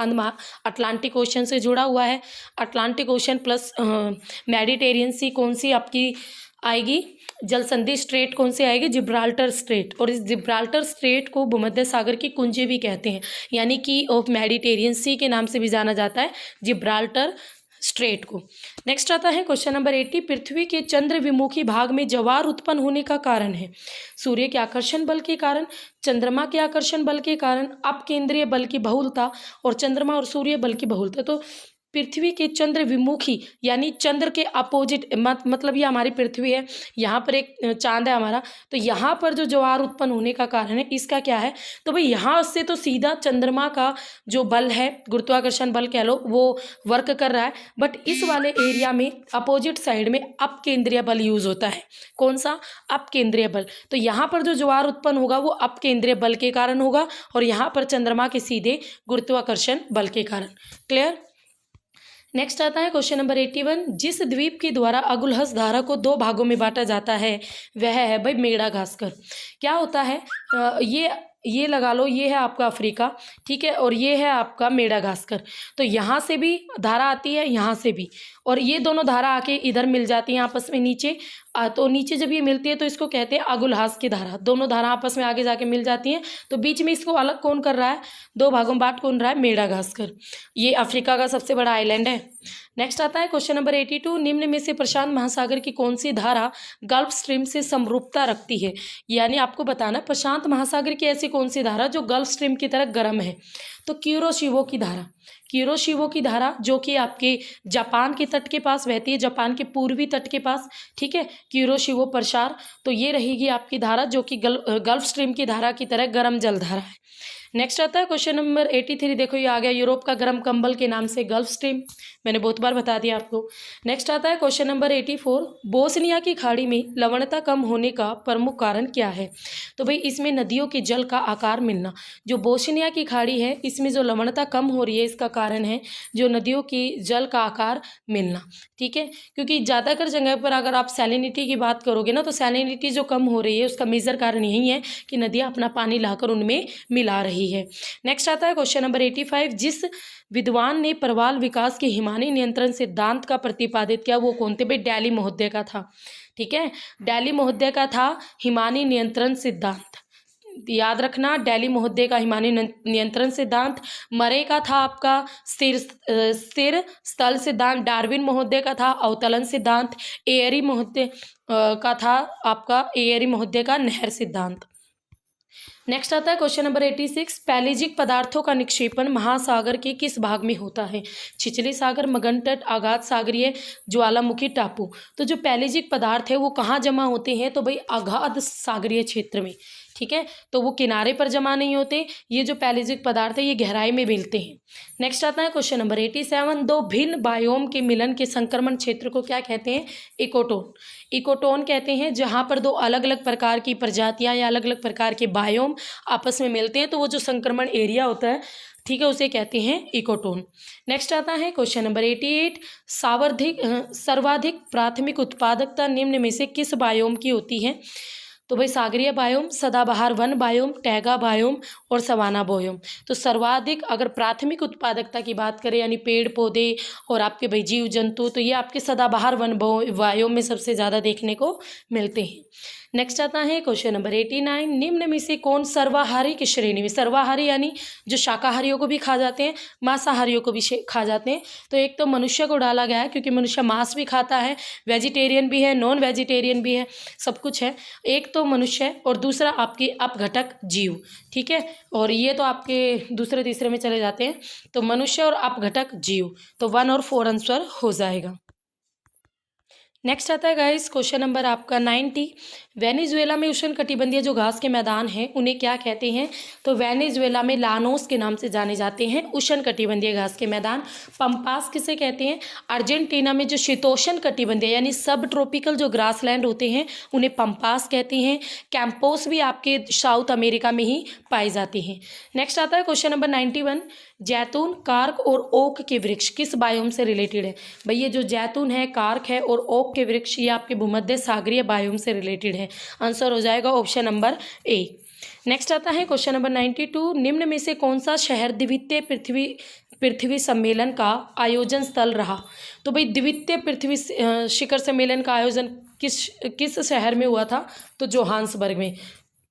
अटलांटिक ओशन से जुड़ा हुआ है। अटलांटिक ओशन प्लस मेडिटेरियन सी कौन सी आपकी आएगी, जल संधि स्ट्रेट कौन सी आएगी, जिब्राल्टर स्ट्रेट। और इस जिब्राल्टर स्ट्रेट को भूमध्य सागर की कुंजी भी कहते हैं, यानी कि ऑफ मेडिटेरियन सी के नाम से भी जाना जाता है जिब्राल्टर स्ट्रेट को। नेक्स्ट आता है क्वेश्चन नंबर 80, पृथ्वी के चंद्र विमुखी भाग में ज्वार उत्पन्न होने का कारण है। सूर्य के आकर्षण बल के कारण, चंद्रमा के आकर्षण बल के कारण, अपकेंद्रीय बल की बहुलता और चंद्रमा और सूर्य बल की बहुलता। तो पृथ्वी के चंद्र विमुखी यानी चंद्र के अपोजिट, मतलब ये हमारी पृथ्वी है, यहाँ पर एक चांद है हमारा, तो यहाँ पर जो ज्वार उत्पन्न होने का कारण है इसका क्या है, तो भाई यहाँ से तो सीधा चंद्रमा का जो बल है, गुरुत्वाकर्षण बल कह लो, वो वर्क कर रहा है, बट इस वाले एरिया में अपोजिट साइड में अपकेंद्रीय बल यूज होता है। कौन सा, अपकेंद्रीय बल। तो यहाँ पर जो ज्वार उत्पन्न होगा वो अपकेंद्रीय बल के कारण होगा, और यहाँ पर चंद्रमा के सीधे गुरुत्वाकर्षण बल के कारण। क्लियर। नेक्स्ट आता है क्वेश्चन नंबर 81, जिस द्वीप के द्वारा अगुलहस धारा को 2 भागों में बांटा जाता है वह है भाई मेडागास्कर। क्या होता है, ये लगा लो, ये है आपका अफ्रीका, ठीक है, और ये है आपका मेडागास्कर। तो यहाँ से भी धारा आती है, यहाँ से भी, और ये दोनों धारा आके इधर मिल जाती हैं आपस में नीचे। तो नीचे जब ये मिलती है तो इसको कहते हैं अगुलहास की धारा। दोनों धारा आपस में आगे जाके मिल जाती हैं, तो बीच में इसको अलग कौन कर रहा है, 2 भागों में बांट कौन रहा है, मेडागास्कर। ये अफ्रीका का सबसे बड़ा आइलैंड है। नेक्स्ट आता है क्वेश्चन नंबर 82, निम्न में से प्रशांत महासागर की कौन सी धारा गल्फ स्ट्रीम से समरूपता रखती है। यानी आपको बताना प्रशांत महासागर की ऐसी कौन सी धारा जो गल्फ स्ट्रीम की तरह गर्म है। तो क्यूरोशिवो की धारा, क्यूरोशिवो की धारा जो कि आपके जापान के तट के पास बहती है, जापान के पूर्वी तट के पास, ठीक है, क्यूरोशिवो प्रसार। तो ये रहेगी आपकी धारा जो कि गल्फ स्ट्रीम की धारा की तरह गर्म जल धारा है। नेक्स्ट आता है क्वेश्चन नंबर 83, देखो ये आ गया, यूरोप का गर्म कंबल के नाम से गल्फ स्ट्रीम, मैंने बहुत बार बता दिया आपको। नेक्स्ट आता है क्वेश्चन नंबर 84, बोस्निया की खाड़ी में लवणता कम होने का प्रमुख कारण क्या है। तो भाई इसमें नदियों के जल का आकार मिलना। जो बोस्निया की खाड़ी है इसमें जो लवणता कम हो रही है इसका कारण है जो नदियों की जल का आकार मिलना, ठीक है, क्योंकि ज़्यादातर जगह पर अगर आप सैलिनिटी की बात करोगे ना, तो सैलिनिटी जो कम हो रही है उसका मेजर कारण यही है कि नदियाँ अपना पानी लाकर उनमें मिला रही है। नेक्स्ट आता है क्वेश्चन नंबर 85, जिस विद्वान ने प्रवाल विकास के हिमानी नियंत्रण सिद्धांत का प्रतिपादित किया वो कौन थे। भाई डैली महोदय का था, ठीक है, डैली महोदय का था हिमानी नियंत्रण सिद्धांत, याद रखना, डैली महोदय का हिमानी नियंत्रण सिद्धांत। मरे का था आपका स्थिर स्थल सिद्धांत। डार्विन महोदय का था अवतलन सिद्धांत। एयरी महोदय का था आपका एयरी महोदय का नहर सिद्धांत। नेक्स्ट आता है क्वेश्चन नंबर 86, पैलिजिक पदार्थों का निक्षेपण महासागर के किस भाग में होता है। छिछली सागर, मगन तट, अगाध सागरीय, ज्वालामुखी टापू। तो जो पैलिजिक पदार्थ है वो कहाँ जमा होते हैं, तो भाई अगाध सागरीय क्षेत्र में, ठीक है, तो वो किनारे पर जमा नहीं होते। ये जो पैलिजिक पदार्थ है ये गहराई में मिलते हैं। नेक्स्ट आता है क्वेश्चन नंबर 87, 2 भिन्न बायोम के मिलन के संक्रमण क्षेत्र को क्या कहते हैं, इकोटोन। इकोटोन कहते हैं जहाँ पर 2 अलग अलग प्रकार की प्रजातियाँ या अलग अलग प्रकार के बायोम आपस में मिलते हैं, तो वो जो संक्रमण एरिया होता है, ठीक है, उसे कहते हैं इकोटोन। नेक्स्ट आता है क्वेश्चन नंबर 88, सर्वाधिक प्राथमिक उत्पादकता निम्न में से किस बायोम की होती है। तो भाई सागरीय बायोम, सदाबहार वन बायोम, टैगा बायोम और सवाना बायोम। तो सर्वाधिक अगर प्राथमिक उत्पादकता की बात करें यानी पेड़ पौधे और आपके भाई जीव जंतु, तो ये आपके सदाबहार वन बायोम में सबसे ज़्यादा देखने को मिलते हैं। नेक्स्ट आता है क्वेश्चन नंबर 89, निम्न में से कौन सर्वाहारी की श्रेणी में, सर्वाहारी यानी जो शाकाहारियों को भी खा जाते हैं, मांसाहारियों को भी खा जाते हैं। तो एक तो मनुष्य को डाला गया है क्योंकि मनुष्य मांस भी खाता है, वेजिटेरियन भी है, नॉन वेजिटेरियन भी है, सब कुछ है। एक तो मनुष्य और दूसरा आपके अपघटक जीव, ठीक है, और ये तो आपके दूसरे तीसरे में चले जाते हैं। तो मनुष्य और अपघटक जीव, तो 1 और 4 आंसर हो जाएगा। नेक्स्ट आता है गाइस क्वेश्चन नंबर आपका 90। वेनेजुएला में उष्णकटिबंधीय जो घास के मैदान हैं उन्हें क्या कहते हैं? तो वेनेजुएला में लानोस के नाम से जाने जाते हैं उष्णकटिबंधीय घास के मैदान। पंपास किसे कहते हैं? अर्जेंटीना में जो शीतोष्ण कटिबंधीय यानी सब ट्रॉपिकल जो ग्रासलैंड होते हैं उन्हें पंपास कहते हैं। कैंपोस भी आपके साउथ अमेरिका में ही पाए जाते हैं। नेक्स्ट आता है क्वेश्चन नंबर 91। जैतून, कार्क और ओक के वृक्ष किस बायोम से रिलेटेड है? भाई ये जो जैतून है, कार्क है और ओक के वृक्ष ये आपके भूमध्य सागरीय बायोम से रिलेटेड है। आंसर हो जाएगा ऑप्शन नंबर ए। नेक्स्ट आता है क्वेश्चन नंबर 92। निम्न में से कौन सा शहर द्वितीय पृथ्वी सम्मेलन का आयोजन स्थल रहा? तो भाई द्वितीय पृथ्वी शिखर सम्मेलन का आयोजन किस शहर में हुआ था? तो जोहान्सबर्ग में।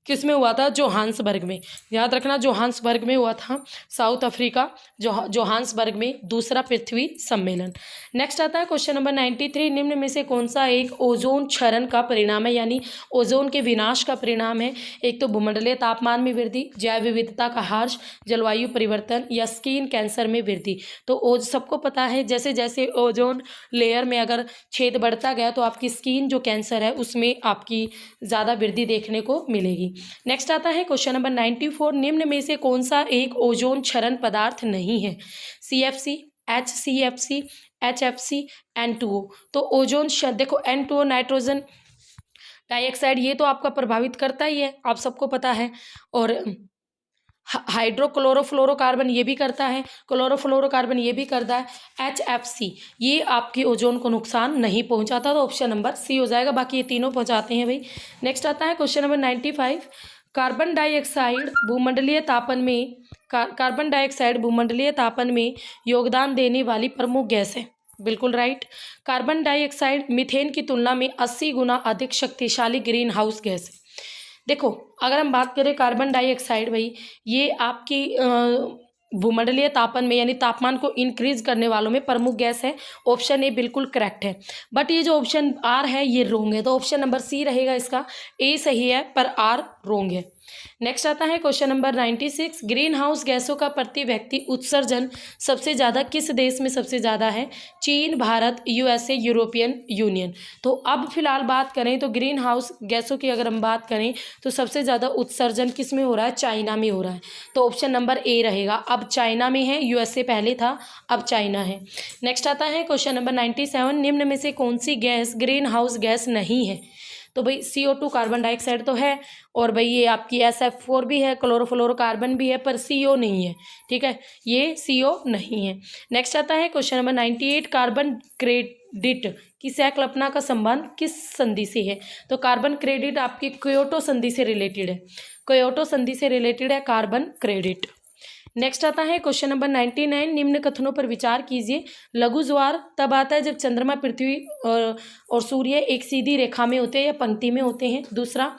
किस में हुआ था? जोहान्सबर्ग में। याद रखना जोहान्सबर्ग में हुआ था, साउथ अफ्रीका, जोहान्सबर्ग में दूसरा पृथ्वी सम्मेलन। नेक्स्ट आता है क्वेश्चन नंबर 93। निम्न में से कौन सा एक ओजोन क्षरण का परिणाम है, यानी ओजोन के विनाश का परिणाम है? एक तो भूमंडलीय तापमान में वृद्धि, जैव विविधता का ह्रास, जलवायु परिवर्तन या स्किन कैंसर में वृद्धि। तो सबको पता है जैसे जैसे ओजोन लेयर में अगर छेद बढ़ता गया तो आपकी स्किन जो कैंसर है उसमें आपकी ज़्यादा वृद्धि देखने को मिलेगी। नेक्स्ट आता है क्वेश्चन नंबर 94। निम्न में से कौन सा एक ओजोन क्षरण पदार्थ नहीं है? CFC, HCFC, HFC, N2O। तो ओजोन देखो N2O नाइट्रोजन डाइऑक्साइड ये तो आपका प्रभावित करता ही है, आप सबको पता है। और हाइड्रोक्लोरोफ्लोरोकार्बन ये भी करता है, क्लोरोफ्लोरोकार्बन ये भी करता है। HFC ये आपकी ओजोन को नुकसान नहीं पहुंचाता, तो ऑप्शन नंबर सी हो जाएगा। बाकी ये तीनों पहुंचाते हैं भाई। नेक्स्ट आता है क्वेश्चन नंबर 95। कार्बन डाइऑक्साइड भूमंडलीय तापन में योगदान देने वाली प्रमुख गैस है। बिल्कुल राइट। कार्बन डाइऑक्साइड मीथेन की तुलना में 80 गुना अधिक शक्तिशाली ग्रीन हाउस गैस है। देखो अगर हम बात करें कार्बन डाइऑक्साइड, भाई ये आपकी भूमंडलीय तापन में यानी तापमान को इंक्रीज करने वालों में प्रमुख गैस है। ऑप्शन ए बिल्कुल करेक्ट है, बट ये जो ऑप्शन आर है ये रोंग है, तो ऑप्शन नंबर सी रहेगा इसका। ए सही है पर आर रोंग है। नेक्स्ट आता है क्वेश्चन नंबर 96। ग्रीन हाउस गैसों का प्रति व्यक्ति उत्सर्जन सबसे ज़्यादा किस देश में सबसे ज़्यादा है? चीन, भारत, USA, यूरोपियन यूनियन। तो अब फिलहाल बात करें तो ग्रीन हाउस गैसों की अगर हम बात करें तो सबसे ज़्यादा उत्सर्जन किस में हो रहा है? चाइना में हो रहा है, तो ऑप्शन नंबर ए रहेगा। अब चाइना में है, USA पहले था, अब चाइना है। नेक्स्ट आता है क्वेश्चन नंबर 97। निम्न में से कौन सी गैस ग्रीन हाउस गैस नहीं है? तो भाई CO2 कार्बन डाइऑक्साइड तो है, और भाई ये आपकी SF4 भी है, क्लोरोफ्लोरोकार्बन भी है, पर CO नहीं है। ठीक है, ये CO नहीं है। नेक्स्ट आता है क्वेश्चन नंबर 98। कार्बन क्रेडिट की सह कल्पना का संबंध किस संधि से है? तो कार्बन क्रेडिट आपकी क्योटो संधि से रिलेटेड है, क्योटो संधि से रिलेटेड है कार्बन क्रेडिट। नेक्स्ट आता है क्वेश्चन नंबर 99। निम्न कथनों पर विचार कीजिए। लघु ज्वार तब आता है जब चंद्रमा, पृथ्वी और सूर्य एक सीधी रेखा में होते हैं या पंक्ति में होते हैं। दूसरा,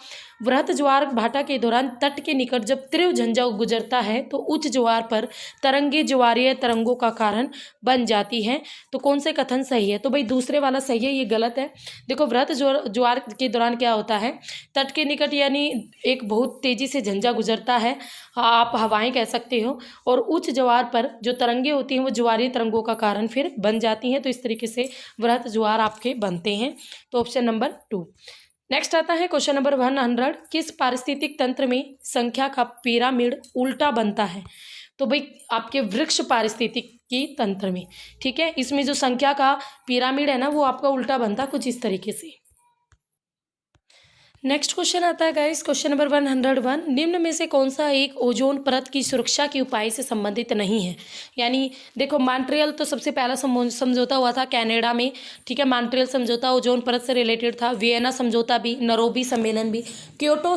वृहत ज्वार भाटा के दौरान तट के निकट जब तीव्र झंझा गुजरता है तो उच्च ज्वार पर तरंगे ज्वारीय तरंगों का कारण बन जाती है। तो कौन से कथन सही है? तो भाई दूसरे वाला सही है, ये गलत है। देखो वृहत ज्वार के दौरान क्या होता है? तट के निकट यानी एक बहुत तेजी से झंझा गुजरता है, आप हवाएं कह सकते हो, और उच्च ज्वार पर जो तरंगे होती हैं वो ज्वारीय तरंगों का कारण फिर बन जाती हैं। तो इस तरीके से वृहत ज्वार आपके बनते हैं, तो ऑप्शन नंबर 2। नेक्स्ट आता है क्वेश्चन नंबर 100। किस पारिस्थितिक तंत्र में संख्या का पिरामिड उल्टा बनता है? तो भाई आपके वृक्ष पारिस्थितिकी तंत्र में। ठीक है, इसमें जो संख्या का पिरामिड है ना वो आपका उल्टा बनता है कुछ इस तरीके से। नेक्स्ट क्वेश्चन आता है गाइस क्वेश्चन नंबर 101। निम्न में से कौन सा एक ओजोन परत की सुरक्षा के उपाय से संबंधित नहीं है? यानी देखो मॉन्ट्रियल तो सबसे पहला समझौता हुआ था कनाडा में। ठीक है, मॉन्ट्रियल समझौता ओजोन परत से रिलेटेड था। वियना समझौता भी, नैरोबी सम्मेलन भी, क्योटो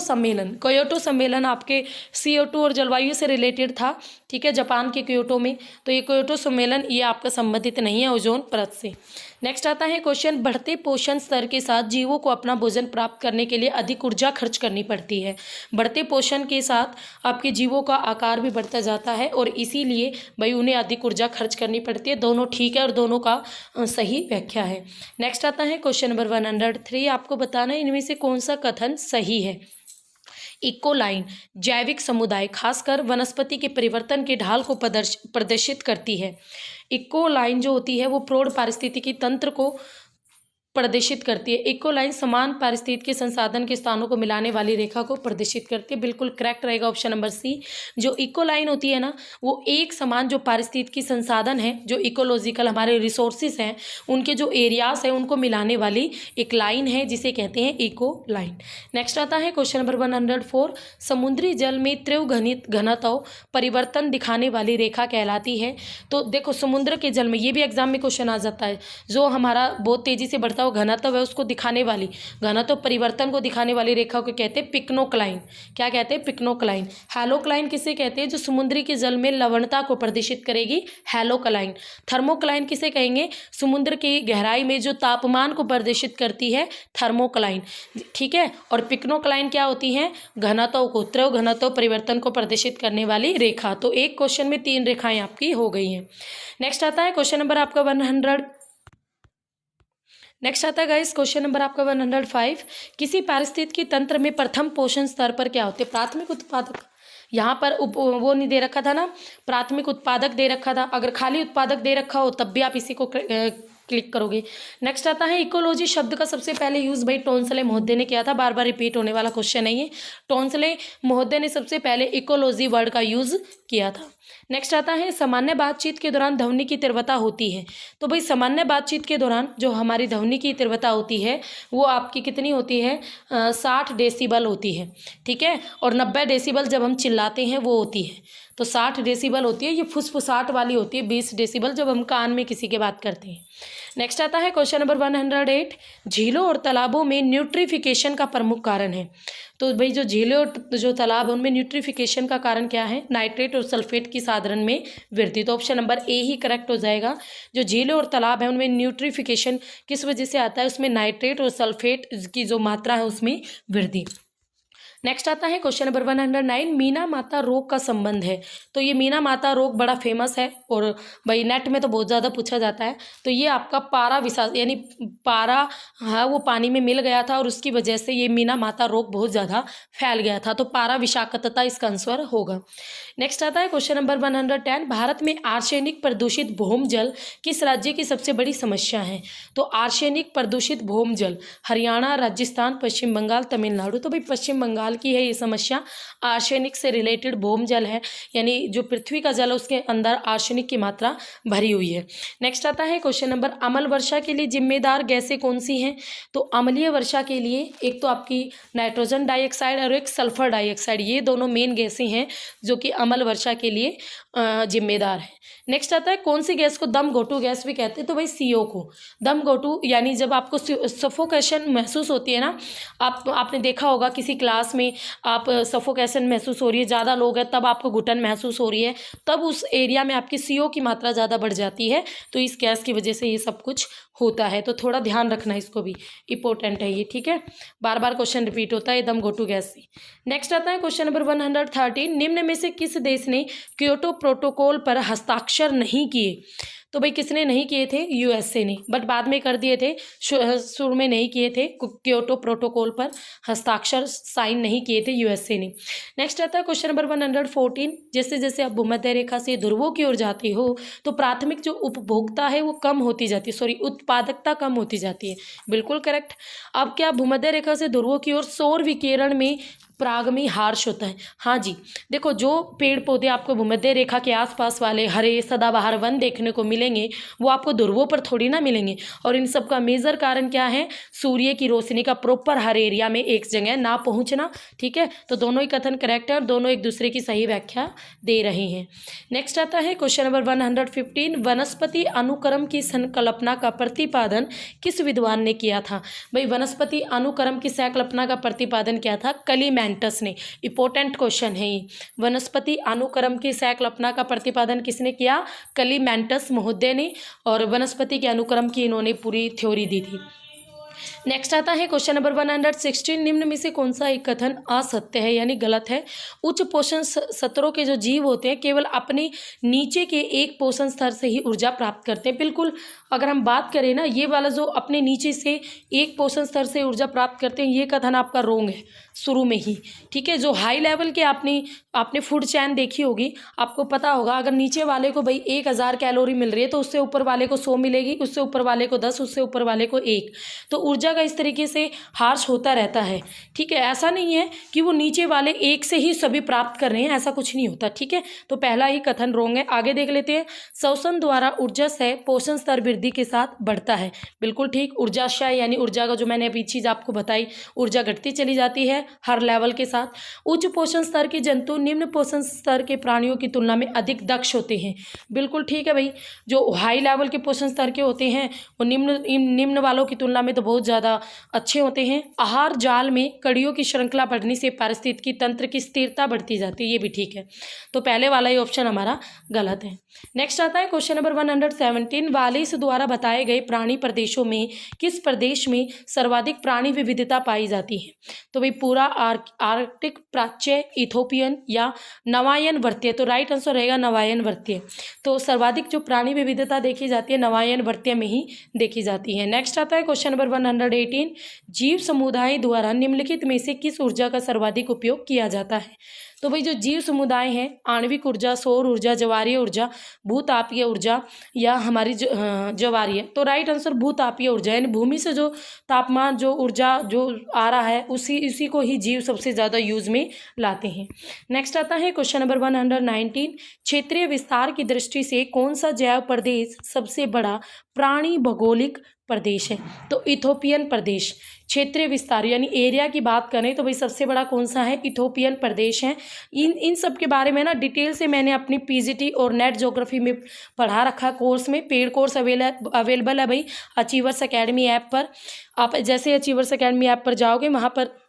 सम्मेलन आपके CO2 और जलवायु से रिलेटेड था। ठीक है, जापान के क्योटो में। तो ये क्योटो सम्मेलन ये आपका संबंधित नहीं है ओजोन परत से। नेक्स्ट आता है क्वेश्चन, बढ़ते पोषण स्तर के साथ जीवों को अपना भोजन प्राप्त करने के लिए अधिक ऊर्जा खर्च करनी पड़ती है। बढ़ते पोषण के साथ आपके जीवों का आकार भी बढ़ता जाता है और इसीलिए भाई उन्हें अधिक ऊर्जा खर्च करनी पड़ती है। दोनों ठीक है और दोनों का सही व्याख्या है। नेक्स्ट आता है क्वेश्चन नंबर 103। आपको बताना है इनमें से कौन सा कथन सही है। इकोलाइन जैविक समुदाय खासकर वनस्पति के परिवर्तन के ढाल को प्रदर्शित करती है। इकोलाइन जो होती है वो प्रौढ़ पारिस्थितिकी तंत्र को प्रदर्शित करती है। इको लाइन समान पारिस्थितिकी संसाधन के स्थानों को मिलाने वाली रेखा को प्रदर्शित करती है। बिल्कुल करेक्ट रहेगा ऑप्शन नंबर सी। जो इको लाइन होती है ना, वो एक समान जो पारिस्थितिकी संसाधन है, जो इकोलॉजिकल हमारे रिसोर्सेज हैं, उनके जो एरियाज हैं उनको मिलाने वाली एक लाइन है जिसे कहते हैं इको लाइन। नेक्स्ट आता है क्वेश्चन नंबर 104। समुद्री जल में तीव्र घनत्व परिवर्तन दिखाने वाली रेखा कहलाती है। तो देखो समुद्र के जल में, ये भी एग्जाम में क्वेश्चन आ जाता है, जो हमारा बहुत तेजी से बढ़ता हुआ घनत्व है उसको दिखाने वाली, घनत्व परिवर्तन को दिखाने वाली रेखा को कहते हैं पिक्नोक्लाइन। क्या कहते हैं? पिक्नोक्लाइन। हैलोक्लाइन किसे कहते हैं? जो समुद्री के जल में लवणता को प्रदर्शित करेगी, हैलोक्लाइन। थर्मोक्लाइन किसे कहेंगे? समुद्र की गहराई में जो तापमान को प्रदर्शित करती है, थर्मोक्लाइन। ठीक है। और पिक्नोक्लाइन क्या होती है? घनत्व को, तीव्र घनत्व परिवर्तन को प्रदर्शित करने वाली रेखा। तो एक क्वेश्चन में 3 रेखाएं आपकी हो गई हैं। नेक्स्ट आता है क्वेश्चन नंबर आपका 100। नेक्स्ट आता है गाइस क्वेश्चन नंबर आपका 105। किसी पारिस्थितिकी तंत्र में प्रथम पोषण स्तर पर क्या होते हैं? प्राथमिक उत्पादक। यहाँ पर वो नहीं दे रखा था ना, प्राथमिक उत्पादक दे रखा था। अगर खाली उत्पादक दे रखा हो तब भी आप इसी को क्लिक करोगे। नेक्स्ट आता है इकोलॉजी शब्द का सबसे पहले यूज़ भाई टोंसले महोदय ने किया था। बार बार रिपीट होने वाला क्वेश्चन है ये। टोंसले महोदय ने सबसे पहले इकोलॉजी वर्ड का यूज़ किया था। नेक्स्ट आता है सामान्य बातचीत के दौरान ध्वनि की तीव्रता होती है। तो भाई सामान्य बातचीत के दौरान जो हमारी ध्वनि की तीव्रता होती है वो आपकी कितनी होती है? 60 डेसिबल होती है। ठीक है। और 90 डेसिबल जब हम चिल्लाते हैं वो होती है। तो 60 डेसिबल होती है, ये फुसफुसाहट वाली होती है 20 डेसिबल जब हम कान में किसी के बात करते हैं। नेक्स्ट आता है क्वेश्चन नंबर 108। झीलों और तालाबों में न्यूट्रिफिकेशन का प्रमुख कारण है। तो भाई जो झीलें और जो तालाब है उनमें न्यूट्रिफिकेशन का कारण क्या है? नाइट्रेट और सल्फेट की साधन में वृद्धि। तो option number A he correct हो जाएगा। जो झीलें और तालाब है उनमें न्यूट्रिफिकेशन किस वजह से आता है? उसमें नाइट्रेट और सल्फेट की जो मात्रा है उसमें वृद्धि। नेक्स्ट आता है क्वेश्चन नंबर 109। मीना माता रोग का संबंध है। तो ये मीना माता रोग बड़ा फेमस है और भाई नेट में तो बहुत ज़्यादा पूछा जाता है। तो ये आपका पारा विषाक्त, यानी पारा है वो पानी में मिल गया था और उसकी वजह से ये मीना माता रोग बहुत ज़्यादा फैल गया था। तो पारा विषाक्तता इसका आंसर होगा। नेक्स्ट आता है क्वेश्चन नंबर 110। भारत में आर्सेनिक प्रदूषित भूम जल किस राज्य की सबसे बड़ी समस्या है? तो आर्सेनिक प्रदूषित भूम जल हरियाणा, राजस्थान, पश्चिम बंगाल, तमिलनाडु। तो भाई पश्चिम बंगाल की है ये समस्या। आर्सेनिक से रिलेटेड भूम जल है, यानी जो पृथ्वी का जल है उसके अंदर आर्सेनिक की मात्रा भरी हुई है। नेक्स्ट आता है क्वेश्चन नंबर अम्ल वर्षा के लिए जिम्मेदार गैसें कौन सी हैं? तो अम्लीय वर्षा के लिए एक तो आपकी नाइट्रोजन डाइऑक्साइड और एक सल्फर डाइऑक्साइड, ये दोनों मेन गैसें हैं जो कि अम्ल वर्षा के लिए जिम्मेदार है। नेक्स्ट आता है कौन सी गैस को दम घोटू गैस भी कहते हैं? तो भाई CO को। दम घोटू यानी जब आपको सफोकेशन महसूस होती है ना, आपने देखा होगा किसी क्लास में आप सफोकेशन महसूस हो रही है, ज़्यादा लोग हैं तब आपको घुटन महसूस हो रही है, तब उस एरिया में आपकी CO की मात्रा ज़्यादा बढ़ जाती है। तो इस गैस की वजह से ये सब कुछ होता है। तो थोड़ा ध्यान रखना, इसको भी इंपॉर्टेंट है ये। ठीक है। बार बार क्वेश्चन रिपीट होता है दम घोटू गैस से। नेक्स्ट आता है क्वेश्चन नंबर 113। निम्न में से किस देश ने क्योटो प्रोटोकॉल पर हस्ताक्षर नहीं किए? तो भाई किसने नहीं किए थे? USA ने, बट बाद में कर दिए थे, शुरू में नहीं किए थे। क्योटो प्रोटोकॉल पर हस्ताक्षर साइन नहीं किए थे USA ने। नेक्स्ट आता है क्वेश्चन नंबर 114। जैसे जैसे आप भूमध्य रेखा से ध्रुवों की ओर जाते हो तो प्राथमिक जो उपभोक्ता है वो कम होती जाती है, सॉरी उत्पादकता कम होती जाती है। बिल्कुल करेक्ट। अब क्या भूमध्य रेखा से ध्रुवों की ओर सौर विकिरण में परागमी हार्श होता है? हाँ जी। देखो जो पेड़ पौधे आपको भूमध्य रेखा के आसपास वाले हरे सदाबहार वन देखने को मिलेंगे वो आपको ध्रुवों पर थोड़ी ना मिलेंगे। और इन सब का मेजर कारण क्या है? सूर्य की रोशनी का प्रॉपर हर एरिया में एक जगह ना पहुंचना। ठीक है। तो दोनों ही कथन करेक्ट है और दोनों एक दूसरे की सही व्याख्या दे रहे हैं। नेक्स्ट आता है क्वेश्चन नंबर 115। वनस्पति अनुक्रम की संकल्पना का प्रतिपादन किस विद्वान ने किया था? भाई वनस्पति अनुक्रम की संकल्पना का प्रतिपादन किया था कलीमेंटस ने। इंपॉर्टेंट क्वेश्चन है ये। वनस्पति अनुक्रम की संकल्पना का प्रतिपादन किसने किया? कलीमेंटस महोदय ने। और वनस्पति के अनुक्रम की इन्होंने पूरी थ्योरी दी थी। नेक्स्ट आता है क्वेश्चन नंबर 116, निम्न में से कौन सा एक कथन असत्य है यानी गलत है। उच्च पोषण स्तरों के जो जीव होते हैं केवल अपने नीचे के एक पोषण स्तर से ही ऊर्जा प्राप्त करते हैं। बिल्कुल अगर हम बात करें ना, ये वाला जो अपने नीचे से एक पोषण स्तर से ऊर्जा प्राप्त करते हैं, ये कथन आपका रोंग है शुरू में ही। ठीक है, जो हाई लेवल के आपने फूड चैन देखी होगी, आपको पता होगा अगर नीचे वाले को भाई 1000 कैलोरी मिल रही है तो उससे ऊपर वाले को 100 मिलेगी, उससे ऊपर वाले को 10, उससे ऊपर वाले को 1। तो ऊर्जा का इस तरीके से हार्श होता रहता है। ठीक है, ऐसा नहीं है कि वो नीचे वाले एक से ही सभी प्राप्त कर रहे हैं, ऐसा कुछ नहीं होता। ठीक है, तो पहला ही कथन रोंग है। आगे देख लेते हैं, श्वसन द्वारा ऊर्जा से पोषण स्तर वृद्धि के साथ बढ़ता है। बिल्कुल ठीक, ऊर्जा क्षय यानी ऊर्जा का जो मैंने अभी चीज़ आपको बताई, ऊर्जा घटती चली जाती है हर लेवल के साथ। उच्च पोषण स्तर के जंतु निम्न पोषण स्तर के प्राणियों की तुलना में अधिक दक्ष होते हैं। बिल्कुल ठीक है भाई, जो हाई लेवल के पोषण स्तर के होते हैं वो निम्न वालों की तुलना में तो बहुत ज़्यादा अच्छे होते हैं। आहार जाल में कड़ियों की श्रृंखला बढ़ने से पारिस्थितिकी तंत्र की स्थिरता बढ़ती जाती है, ये भी ठीक है। तो पहले वाला ही ऑप्शन हमारा गलत है। नेक्स्ट आता है क्वेश्चन नंबर 117, वालिस द्वारा बताए गए प्राणी प्रदेशों में किस प्रदेश में सर्वाधिक प्राणी विविधता पाई जाती है। तो भाई पूरा आर्कटिक, प्राच्य, इथोपियन या नवायन वर्तीय। तो राइट आंसर रहेगा नवायन वर्तीय। तो सर्वाधिक जो प्राणी विविधता देखी जाती है नवायन वर्तीय में ही देखी जाती है। नेक्स्ट आता है क्वेश्चन नंबर 118, जीव समुदाय द्वारा निम्नलिखित में से किस ऊर्जा का सर्वाधिक उपयोग किया जाता है। तो भाई जो जीव समुदाय हैं, आणविक ऊर्जा, सौर ऊर्जा, ज्वारीय ऊर्जा, भूतापीय ऊर्जा या हमारी ज्वारीय। तो राइट आंसर भूतापीय ऊर्जा, यानी भूमि से जो तापमान, जो ऊर्जा जो आ रहा है उसी को ही जीव सबसे ज़्यादा यूज में लाते हैं। नेक्स्ट आता है क्वेश्चन नंबर 119, क्षेत्रीय विस्तार की दृष्टि से कौन सा जैव प्रदेश सबसे बड़ा प्राणी भौगोलिक प्रदेश है। तो इथोपियन प्रदेश। क्षेत्रीय विस्तार यानी एरिया की बात करें तो भाई सबसे बड़ा कौन सा है, इथोपियन प्रदेश है। इन सब के बारे में ना डिटेल से मैंने अपनी पीजीटी और नेट ज्योग्राफी में पढ़ा रखा कोर्स में। पेड कोर्स अवेलेबल है भाई अचीवर्स एकेडमी ऐप पर। आप जैसे अचीवर्स एकेडमी ऐप पर जाओगे वहाँ पर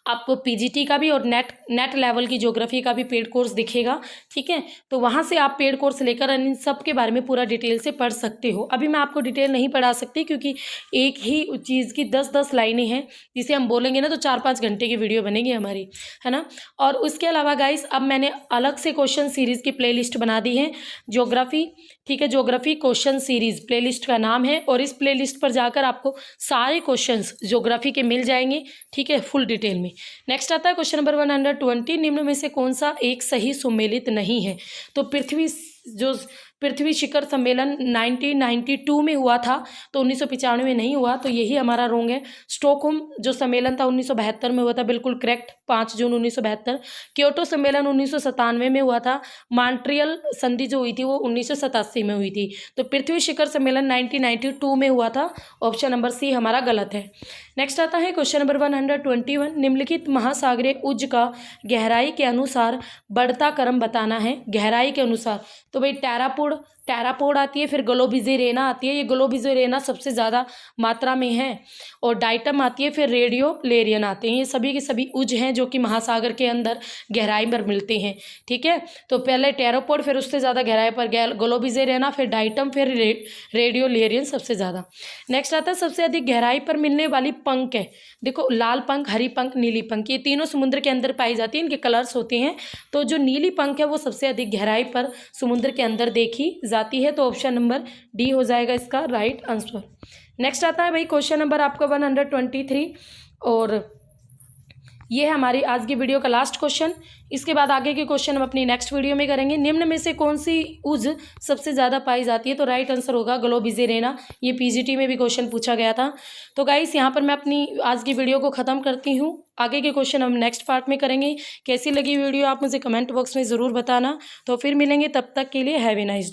आपको पीजीटी का भी और नेट लेवल की ज्योग्राफी का भी पेड कोर्स दिखेगा। ठीक है, तो वहाँ से आप पेड कोर्स लेकर इन सब के बारे में पूरा डिटेल से पढ़ सकते हो। अभी मैं आपको डिटेल नहीं पढ़ा सकती क्योंकि एक ही चीज़ की 10-10 लाइनें हैं, जिसे हम बोलेंगे ना तो 4-5 घंटे की वीडियो बनेगी हमारी, है ना। और उसके अलावा गाइस अब मैंने अलग से क्वेश्चन सीरीज़ की प्लेलिस्ट बना दी है, ज्योग्राफी। ठीक है, ज्योग्राफी क्वेश्चन सीरीज़ प्लेलिस्ट का नाम है, और इस प्लेलिस्ट पर जाकर आपको सारे क्वेश्चंस ज्योग्राफी के मिल जाएंगे। ठीक है, फुल डिटेल में। नेक्स्ट आता है क्वेश्चन नंबर 120, निम्न में से कौन सा एक सही सुमेलित नहीं है। तो पृथ्वी शिखर सम्मेलन 1992 में हुआ था, तो 1995 में नहीं हुआ, तो यही हमारा रोंग है। स्टॉकहोम जो सम्मेलन था 1972 में हुआ था, बिल्कुल करेक्ट, 5 जून 1972। क्योटो सम्मेलन 1997 में हुआ था। मॉन्ट्रियल संधि जो हुई थी वो 1987 में हुई थी। तो पृथ्वी शिखर सम्मेलन 1992 में हुआ था, ऑप्शन नंबर सी हमारा गलत है। नेक्स्ट आता है क्वेश्चन नंबर 121, निम्नलिखित महासागरीय उज का गहराई के अनुसार बढ़ता क्रम बताना है। गहराई के अनुसार तो भाई टेरापोड आती है, फिर ग्लोबिजेरेना आती है। ये ग्लोबिजेरेना सबसे ज़्यादा मात्रा में है, और डाइटम आती है, फिर रेडियोलेरियन आते हैं। ये सभी के सभी उज हैं जो कि महासागर के अंदर गहराई पर मिलते हैं। ठीक है, तो पहले टेरापोड, फिर उससे ज़्यादा गहराई पर ग्लोबिजेरेना, फिर डाइटम, फिर रेडियोलेरियन सबसे ज़्यादा। नेक्स्ट आता है सबसे अधिक गहराई पर मिलने वाली पंख है। देखो, लाल पंख, हरी पंख, नीली पंख, ये तीनों समुद्र के अंदर पाई जाती है, इनके कलर्स होते हैं। तो जो नीली पंख है वो सबसे अधिक गहराई पर समुद्र के अंदर देखी जाती है, तो ऑप्शन नंबर डी हो जाएगा इसका राइट आंसर। नेक्स्ट आता है भाई क्वेश्चन नंबर आपका 123, और ये है हमारी आज की वीडियो का लास्ट क्वेश्चन। इसके बाद आगे के क्वेश्चन हम अपनी नेक्स्ट वीडियो में करेंगे। निम्न में से कौन सी उज सबसे ज़्यादा पाई जाती है। तो राइट आंसर होगा ग्लोबिजेरेना। ये पीजीटी में भी क्वेश्चन पूछा गया था। तो गाइस यहाँ पर मैं अपनी आज की वीडियो को ख़त्म करती हूँ। आगे के क्वेश्चन हम नेक्स्ट पार्ट में करेंगे। कैसी लगी वीडियो आप मुझे कमेंट बॉक्स में ज़रूर बताना। तो फिर मिलेंगे, तब तक के लिए हैव ए नाइस डे।